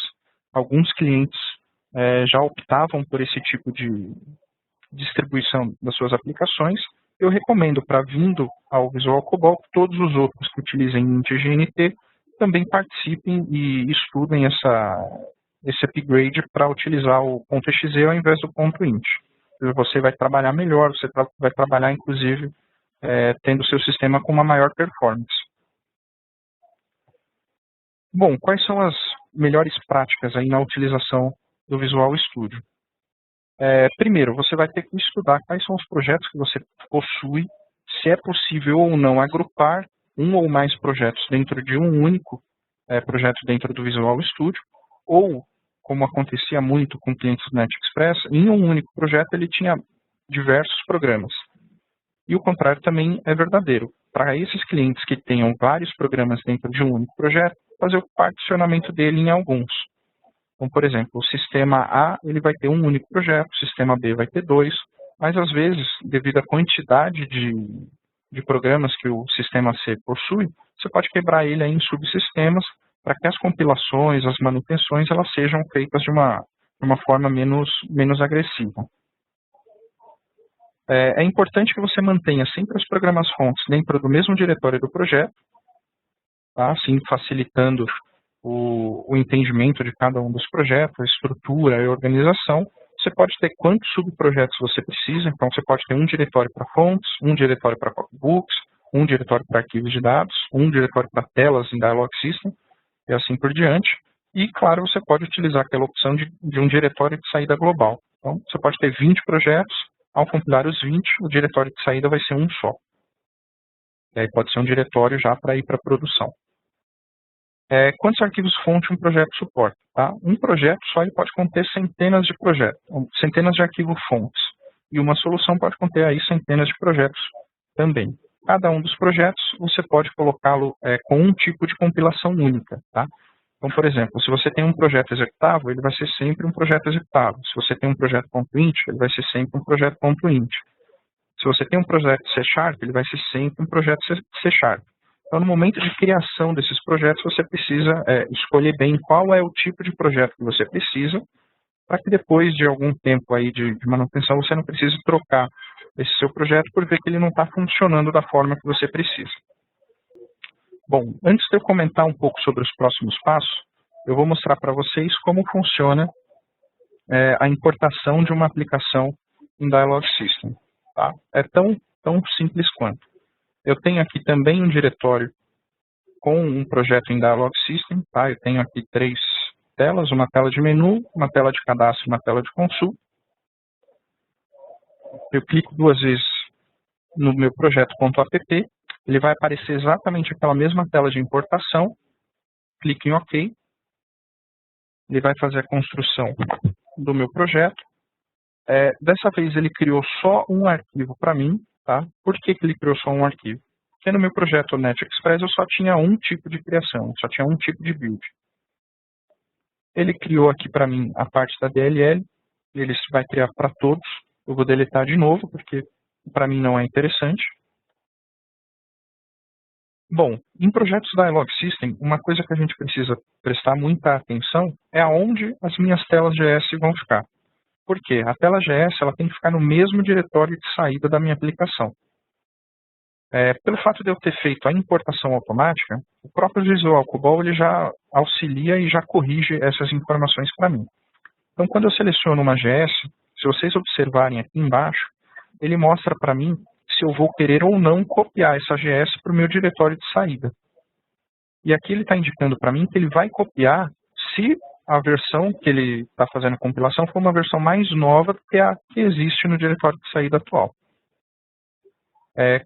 A: Alguns clientes já optavam por esse tipo de distribuição das suas aplicações. Eu recomendo para vindo ao Visual COBOL que todos os outros que utilizem Int e GNT também participem e estudem esse upgrade para utilizar o .exe ao invés do .int. Você vai trabalhar melhor, você vai trabalhar inclusive tendo seu sistema com uma maior performance. Bom, quais são as melhores práticas aí na utilização do Visual Studio? Primeiro, você vai ter que estudar quais são os projetos que você possui, se é possível ou não agrupar um ou mais projetos dentro de um único projeto dentro do Visual Studio, ou, como acontecia muito com clientes do NetExpress, em um único projeto ele tinha diversos programas. E o contrário também é verdadeiro. Para esses clientes que tenham vários programas dentro de um único projeto, fazer o particionamento dele em alguns. Então, por exemplo, o sistema A ele vai ter um único projeto, o sistema B vai ter dois, mas às vezes, devido à quantidade de programas que o sistema C possui, você pode quebrar ele em subsistemas para que as compilações, as manutenções, elas sejam feitas de uma forma menos agressiva. É importante que você mantenha sempre os programas fontes dentro do mesmo diretório do projeto, tá? Assim facilitando o entendimento de cada um dos projetos, a estrutura e a organização. Você pode ter quantos subprojetos você precisa, então você pode ter um diretório para fontes, um diretório para copybooks, um diretório para arquivos de dados, um diretório para telas em Dialog System, e assim por diante. E, claro, você pode utilizar aquela opção de um diretório de saída global. Então, você pode ter 20 projetos, ao compilar os 20, o diretório de saída vai ser um só. E aí pode ser um diretório já para ir para a produção. Quantos arquivos fonte um projeto suporta? Tá? Um projeto só ele pode conter centenas de projetos, centenas de arquivos fontes. E uma solução pode conter aí centenas de projetos também. Cada um dos projetos você pode colocá-lo com um tipo de compilação única. Tá? Então, por exemplo, se você tem um projeto executável, ele vai ser sempre um projeto executável. Se você tem um projeto .int, ele vai ser sempre um projeto .int. Se você tem um projeto C#, ele vai ser sempre um projeto C#. Então, no momento de criação desses projetos, você precisa escolher bem qual é o tipo de projeto que você precisa, para que depois de algum tempo aí de manutenção, você não precise trocar esse seu projeto por ver que ele não está funcionando da forma que você precisa. Bom, antes de eu comentar um pouco sobre os próximos passos, eu vou mostrar para vocês como funciona a importação de uma aplicação em Dialog System. Tá? É tão simples quanto. Eu tenho aqui também um diretório com um projeto em Dialog System. Tá? Eu tenho aqui 3 telas, uma tela de menu, uma tela de cadastro e uma tela de consulta. Eu clico 2 vezes no meu projeto.app, ele vai aparecer exatamente aquela mesma tela de importação. Clique em OK. Ele vai fazer a construção do meu projeto. Dessa vez ele criou só um arquivo para mim. Tá? Por que ele criou só um arquivo? Porque no meu projeto NetExpress eu só tinha um tipo de criação, só tinha um tipo de build. Ele criou aqui para mim a parte da DLL, ele vai criar para todos. Eu vou deletar de novo, porque para mim não é interessante. Bom, em projetos Dialog System, uma coisa que a gente precisa prestar muita atenção é aonde as minhas telas GS vão ficar. Por quê? A tela GS ela tem que ficar no mesmo diretório de saída da minha aplicação. Pelo fato de eu ter feito a importação automática, o próprio Visual COBOL ele já auxilia e já corrige essas informações para mim. Então, quando eu seleciono uma GS, se vocês observarem aqui embaixo, ele mostra para mim se eu vou querer ou não copiar essa GS para o meu diretório de saída. E aqui ele está indicando para mim que ele vai copiar se a versão que ele está fazendo a compilação for uma versão mais nova do que a que existe no diretório de saída atual.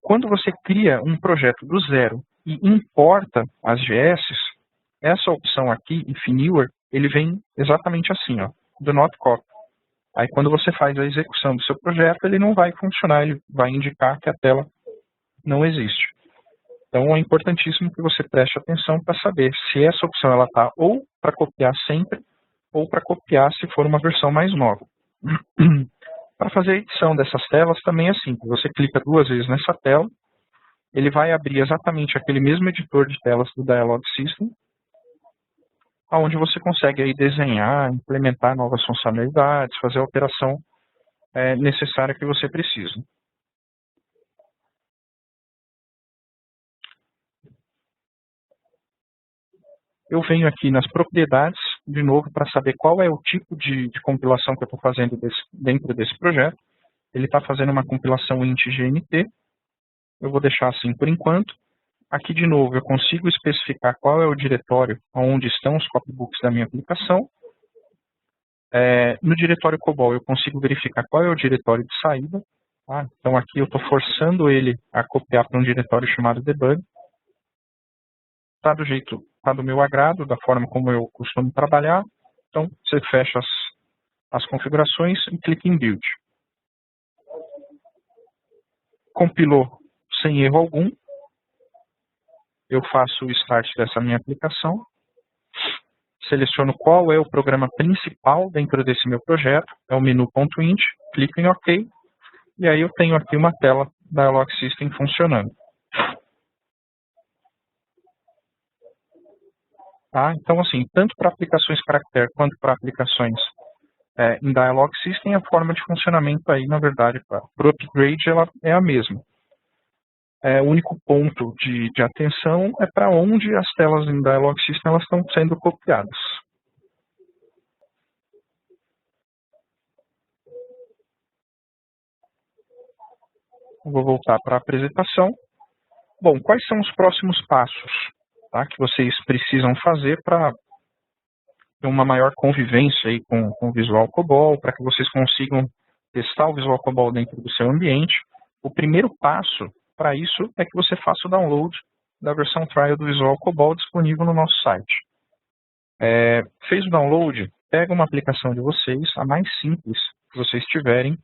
A: Quando você cria um projeto do zero e importa as GS, essa opção aqui, If Newer, ele vem exatamente assim, ó, do Not Copy. Aí quando você faz a execução do seu projeto, ele não vai funcionar, ele vai indicar que a tela não existe. Então é importantíssimo que você preste atenção para saber se essa opção ela está ou para copiar sempre, ou para copiar se for uma versão mais nova. Para fazer a edição dessas telas também é simples. Você clica 2 vezes nessa tela ele vai abrir exatamente aquele mesmo editor de telas do Dialog System, onde você consegue aí desenhar, implementar novas funcionalidades, fazer a alteração necessária que você precisa. Eu venho aqui nas propriedades, de novo, para saber qual é o tipo de compilação que eu estou fazendo dentro desse projeto. Ele está fazendo uma compilação int GNT. Eu vou deixar assim por enquanto. Aqui, de novo, eu consigo especificar qual é o diretório onde estão os copybooks da minha aplicação. No diretório COBOL, eu consigo verificar qual é o diretório de saída. Tá? Então, aqui eu estou forçando ele a copiar para um diretório chamado debug. Está do jeito, está do meu agrado, da forma como eu costumo trabalhar. Então, você fecha as configurações e clica em Build. Compilou sem erro algum. Eu faço o start dessa minha aplicação. Seleciono qual é o programa principal dentro desse meu projeto. É o menu.int. Clico em OK. E aí eu tenho aqui uma tela da Dialog System funcionando. Tá? Então, assim, tanto para aplicações Character quanto para aplicações em Dialog System, a forma de funcionamento aí, na verdade, para o upgrade, ela é a mesma. O único ponto de atenção é para onde as telas em Dialog System elas estão sendo copiadas. Vou voltar para a apresentação. Bom, quais são os próximos passos, tá, que vocês precisam fazer para ter uma maior convivência aí com o Visual COBOL, para que vocês consigam testar o Visual COBOL dentro do seu ambiente? O primeiro passo para isso é que você faça o download da versão trial do Visual COBOL disponível no nosso site. Fez o download, pega uma aplicação de vocês, a mais simples que vocês tiverem,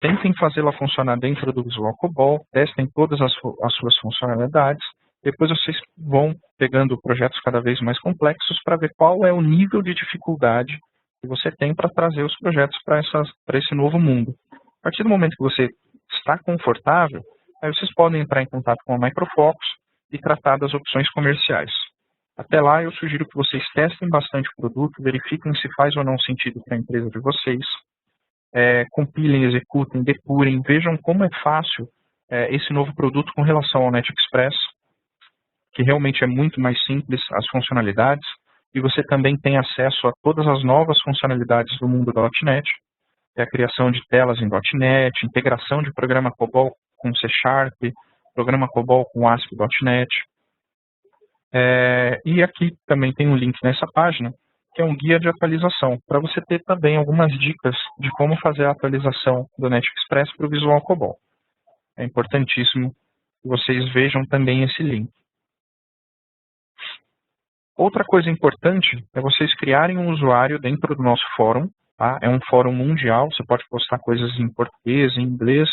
A: tentem fazê-la funcionar dentro do Visual COBOL, testem todas as suas funcionalidades, depois vocês vão pegando projetos cada vez mais complexos para ver qual é o nível de dificuldade que você tem para trazer os projetos para esse novo mundo. A partir do momento que você está confortável, aí vocês podem entrar em contato com a Microfocus e tratar das opções comerciais. Até lá, eu sugiro que vocês testem bastante o produto, verifiquem se faz ou não sentido para a empresa de vocês, compilem, executem, depurem, vejam como é fácil esse novo produto com relação ao NetExpress, que realmente é muito mais simples as funcionalidades, e você também tem acesso a todas as novas funcionalidades do mundo .NET, a criação de telas em .NET, integração de programa COBOL com C#, programa COBOL com ASP.NET. E aqui também tem um link nessa página, que é um guia de atualização, para você ter também algumas dicas de como fazer a atualização do NetExpress para o Visual COBOL. É importantíssimo que vocês vejam também esse link. Outra coisa importante é vocês criarem um usuário dentro do nosso fórum. Tá? É um fórum mundial, você pode postar coisas em português, em inglês,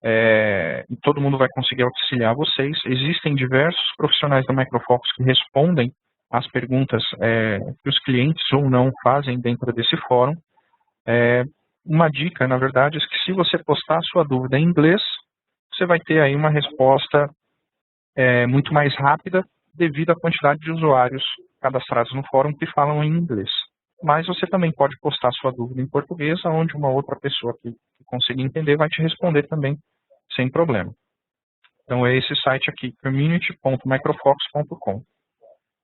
A: e todo mundo vai conseguir auxiliar vocês. Existem diversos profissionais da Microfocus que respondem às perguntas que os clientes ou não fazem dentro desse fórum. Uma dica, na verdade, é que se você postar a sua dúvida em inglês, você vai ter aí uma resposta muito mais rápida devido à quantidade de usuários cadastrados no fórum que falam em inglês. Mas você também pode postar sua dúvida em português, onde uma outra pessoa que consiga entender vai te responder também sem problema. Então é esse site aqui, community.microfocus.com.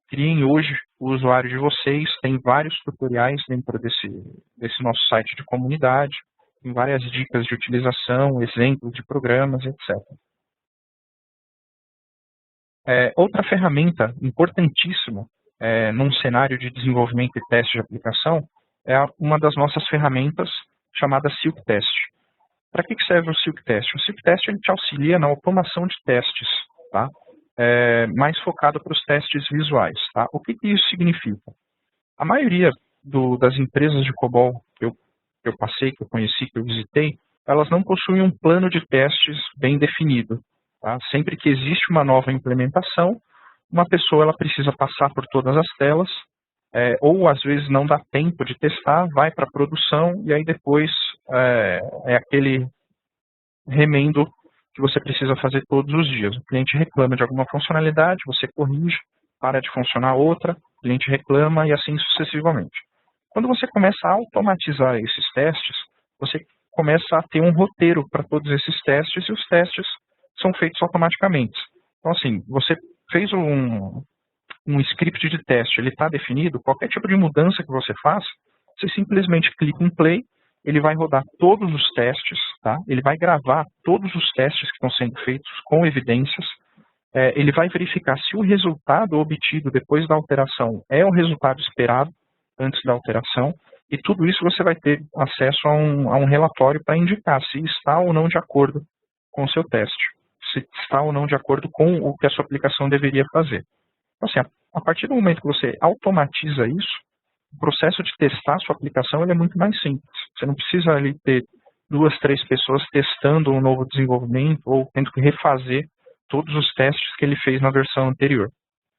A: Criem hoje o usuário de vocês, tem vários tutoriais dentro desse nosso site de comunidade, tem várias dicas de utilização, exemplos de programas, etc. Outra ferramenta importantíssima num cenário de desenvolvimento e teste de aplicação é uma das nossas ferramentas chamada Silk Test. Para que serve o Silk Test? O Silk Test ele te auxilia na automação de testes, tá? Mais focado para os testes visuais. Tá? O que isso significa? A maioria das empresas de COBOL que eu passei, que eu conheci, que eu visitei, elas não possuem um plano de testes bem definido. Tá? Sempre que existe uma nova implementação, uma pessoa ela precisa passar por todas as telas, ou às vezes não dá tempo de testar, vai para a produção e aí depois é aquele remendo que você precisa fazer todos os dias. O cliente reclama de alguma funcionalidade, você corrige, para de funcionar outra, o cliente reclama e assim sucessivamente. Quando você começa a automatizar esses testes, você começa a ter um roteiro para todos esses testes e os testes são feitos automaticamente. Então, assim, você fez um script de teste, ele está definido, qualquer tipo de mudança que você faça, você simplesmente clica em play, ele vai rodar todos os testes, tá? Ele vai gravar todos os testes que estão sendo feitos com evidências, ele vai verificar se o resultado obtido depois da alteração é o resultado esperado antes da alteração, e tudo isso você vai ter acesso a um relatório para indicar se está ou não de acordo com o seu teste, se está ou não de acordo com o que a sua aplicação deveria fazer. Então, assim, a partir do momento que você automatiza isso, o processo de testar a sua aplicação ele é muito mais simples. Você não precisa ali ter 2, 3 pessoas testando um novo desenvolvimento ou tendo que refazer todos os testes que ele fez na versão anterior.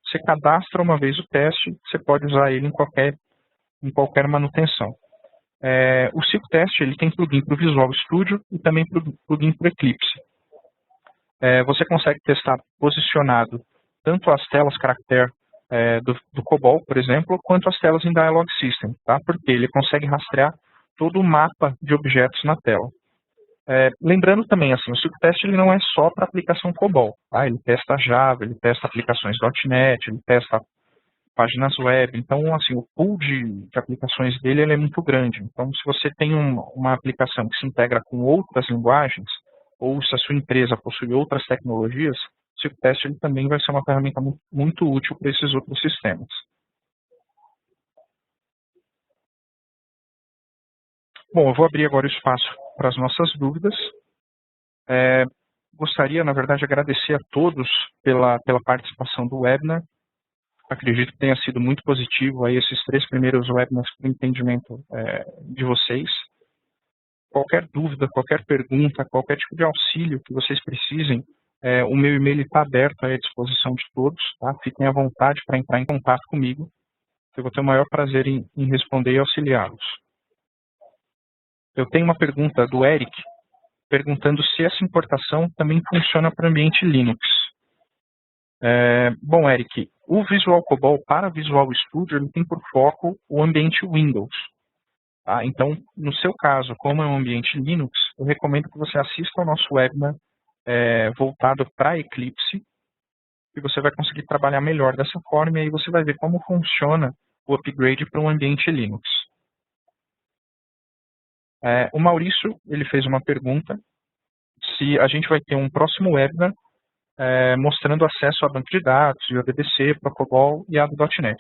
A: Você cadastra uma vez o teste, você pode usar ele em qualquer manutenção. O CircuitTest ele tem plugin para o Visual Studio e também plugin para o Eclipse. Você consegue testar posicionado tanto as telas caractere do COBOL, por exemplo, quanto as telas em Dialog System, tá? Porque ele consegue rastrear todo o mapa de objetos na tela. Lembrando também, assim, o CircuitTest ele não é só para aplicação COBOL, tá? Ele testa Java, ele testa aplicações .NET, ele testa páginas web. Então, assim, o pool de aplicações dele ele é muito grande. Então, se você tem uma aplicação que se integra com outras linguagens, ou se a sua empresa possui outras tecnologias, o CircuitTest ele também vai ser uma ferramenta muito útil para esses outros sistemas. Bom, eu vou abrir agora o espaço para as nossas dúvidas. Gostaria, na verdade, de agradecer a todos pela participação do webinar. Acredito que tenha sido muito positivo aí esses 3 primeiros webinars para o entendimento de vocês. Qualquer dúvida, qualquer pergunta, qualquer tipo de auxílio que vocês precisem, o meu e-mail está aberto à disposição de todos, tá? Fiquem à vontade para entrar em contato comigo. Eu vou ter o maior prazer em responder e auxiliá-los. Eu tenho uma pergunta do Eric, perguntando se essa importação também funciona para o ambiente Linux. Bom, Eric, o Visual COBOL para Visual Studio ele tem por foco o ambiente Windows. Tá? Então, no seu caso, como é um ambiente Linux, eu recomendo que você assista ao nosso webinar voltado para Eclipse, e você vai conseguir trabalhar melhor dessa forma, e aí você vai ver como funciona o upgrade para um ambiente Linux. O Maurício ele fez uma pergunta se a gente vai ter um próximo webinar mostrando acesso a banco de dados, JDBC, COBOL e ADO.NET.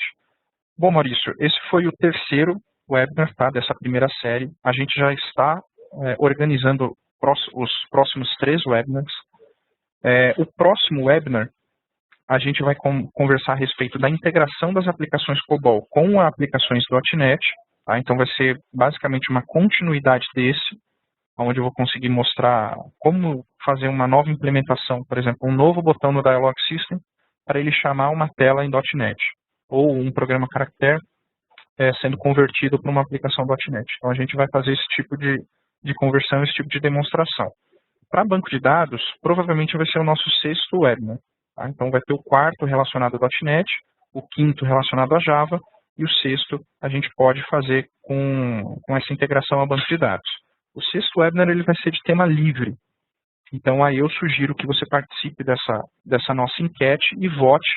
A: Bom, Maurício, esse foi o terceiro webinar, tá, dessa primeira série. A gente já está organizando os próximos 3 webinars. O próximo webinar, a gente vai conversar a respeito da integração das aplicações COBOL com as aplicações .NET. Tá? Então, vai ser basicamente uma continuidade desse, onde eu vou conseguir mostrar como fazer uma nova implementação, por exemplo, um novo botão no Dialog System para ele chamar uma tela em .NET, ou um programa caractere sendo convertido para uma aplicação .NET. Então, a gente vai fazer esse tipo de conversão, esse tipo de demonstração. Para banco de dados, provavelmente vai ser o nosso 6º webinar. Tá? Então, vai ter o 4º relacionado a .NET, o 5º relacionado a Java, e o 6º a gente pode fazer com essa integração a banco de dados. O 6º webinar ele vai ser de tema livre. Então, aí eu sugiro que você participe dessa nossa enquete e vote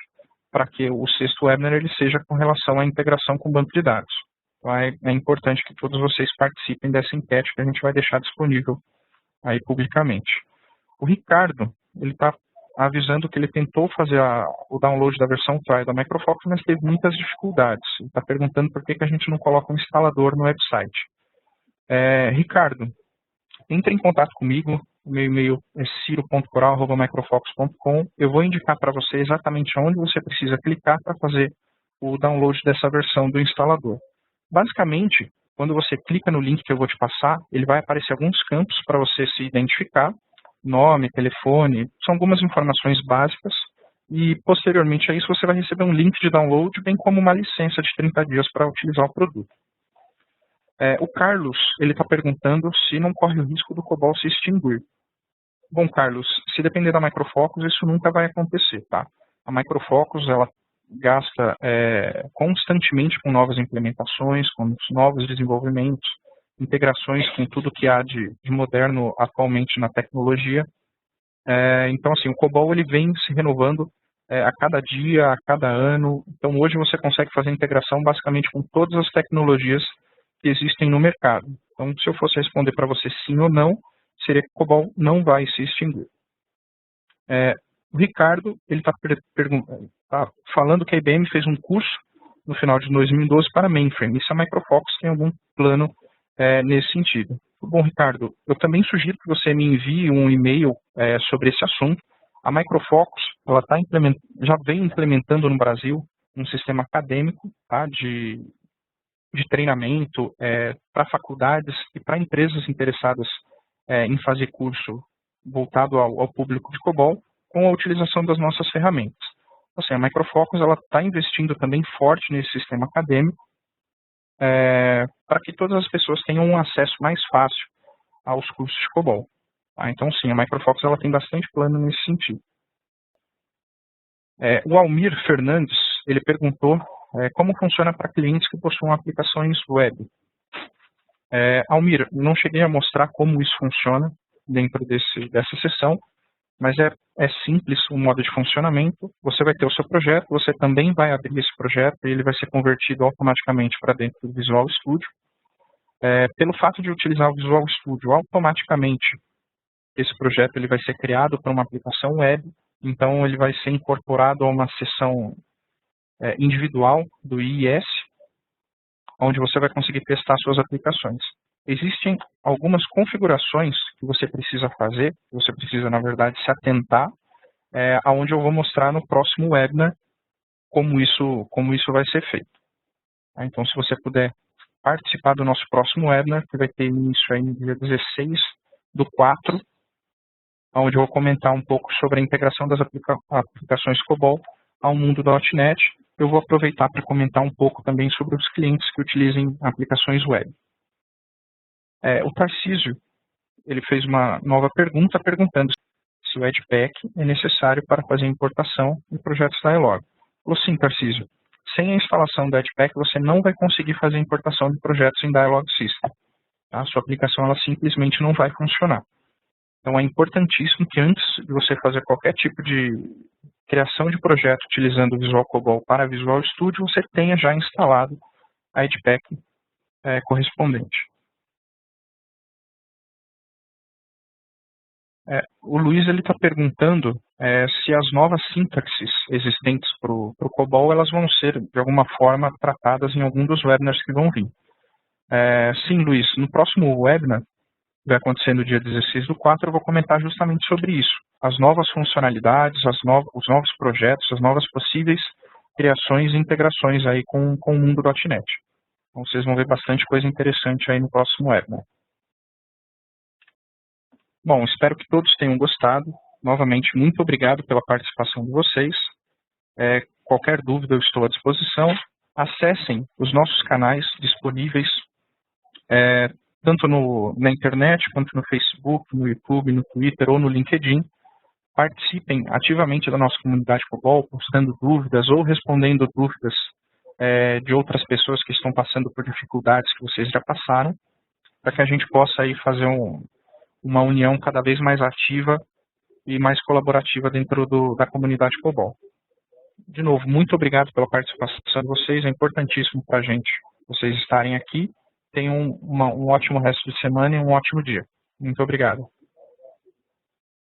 A: para que o 6º webinar ele seja com relação à integração com o banco de dados. Então, é importante que todos vocês participem dessa enquete que a gente vai deixar disponível aí publicamente. O Ricardo, ele está avisando que ele tentou fazer o download da versão trial da Microfox, mas teve muitas dificuldades. Ele está perguntando por que a gente não coloca um instalador no website. Ricardo, entre em contato comigo, o meu e-mail é ciro.coral@microfox.com. Eu vou indicar para você exatamente onde você precisa clicar para fazer o download dessa versão do instalador. Basicamente, quando você clica no link que eu vou te passar, ele vai aparecer alguns campos para você se identificar, nome, telefone, são algumas informações básicas, e posteriormente a isso você vai receber um link de download, bem como uma licença de 30 dias para utilizar o produto. O Carlos, ele está perguntando se não corre o risco do COBOL se extinguir. Bom, Carlos, se depender da Micro Focus, isso nunca vai acontecer, tá? A Micro Focus, ela gasta constantemente com novas implementações, com novos desenvolvimentos, integrações com tudo que há de moderno atualmente na tecnologia. Então, assim, o COBOL ele vem se renovando a cada dia, a cada ano. Então, hoje você consegue fazer integração basicamente com todas as tecnologias que existem no mercado. Então, se eu fosse responder para você sim ou não, seria que o COBOL não vai se extinguir. O Ricardo ele está falando que a IBM fez um curso no final de 2012 para mainframe. E se a Micro Focus tem algum plano nesse sentido? Bom, Ricardo, eu também sugiro que você me envie um e-mail sobre esse assunto. A Micro Focus ela já vem implementando no Brasil um sistema acadêmico, tá, de treinamento para faculdades e para empresas interessadas em fazer curso voltado ao público de COBOL com a utilização das nossas ferramentas. Assim, a Micro Focus está investindo também forte nesse sistema acadêmico para que todas as pessoas tenham um acesso mais fácil aos cursos de COBOL. Tá? Então, sim, a Micro Focus tem bastante plano nesse sentido. O Almir Fernandes, ele perguntou como funciona para clientes que possuem aplicações web. Almir, não cheguei a mostrar como isso funciona dentro dessa sessão, mas é simples o modo de funcionamento. Você vai ter o seu projeto, você também vai abrir esse projeto e ele vai ser convertido automaticamente para dentro do Visual Studio. Pelo fato de utilizar o Visual Studio, automaticamente esse projeto ele vai ser criado para uma aplicação web, então ele vai ser incorporado a uma seção individual do IIS, onde você vai conseguir testar suas aplicações. Existem algumas configurações que você precisa fazer, você precisa, na verdade, se atentar, aonde eu vou mostrar no próximo webinar como isso vai ser feito. Então, se você puder participar do nosso próximo webinar, que vai ter início aí no dia 16/4, onde eu vou comentar um pouco sobre a integração das aplicações COBOL ao mundo da .NET. Eu vou aproveitar para comentar um pouco também sobre os clientes que utilizem aplicações web. O Tarcísio ele fez uma nova pergunta, perguntando se o Edpack é necessário para fazer a importação de projetos da Dialog. Falou sim, Tarcísio. Sem a instalação do Edpack, você não vai conseguir fazer a importação de projetos em Dialog System. Tá? A sua aplicação ela simplesmente não vai funcionar. Então é importantíssimo que antes de você fazer qualquer tipo de criação de projeto utilizando o Visual COBOL para Visual Studio, você tenha já instalado a Edpack correspondente. O Luiz está perguntando se as novas sintaxes existentes para o COBOL elas vão ser, de alguma forma, tratadas em algum dos webinars que vão vir. Sim, Luiz, no próximo webinar, que vai acontecer no dia 16/4, eu vou comentar justamente sobre isso. As novas funcionalidades, os novos projetos, as novas possíveis criações e integrações aí com o mundo .NET. Então, vocês vão ver bastante coisa interessante aí no próximo webinar. Bom, espero que todos tenham gostado. Novamente, muito obrigado pela participação de vocês. Qualquer dúvida, eu estou à disposição. Acessem os nossos canais disponíveis, tanto na internet, quanto no Facebook, no YouTube, no Twitter ou no LinkedIn. Participem ativamente da nossa comunidade COBOL, postando dúvidas ou respondendo dúvidas de outras pessoas que estão passando por dificuldades que vocês já passaram, para que a gente possa aí fazer uma união cada vez mais ativa e mais colaborativa dentro da comunidade COBOL. De novo, muito obrigado pela participação de vocês, é importantíssimo para a gente vocês estarem aqui. Tenham um ótimo resto de semana e um ótimo dia. Muito obrigado.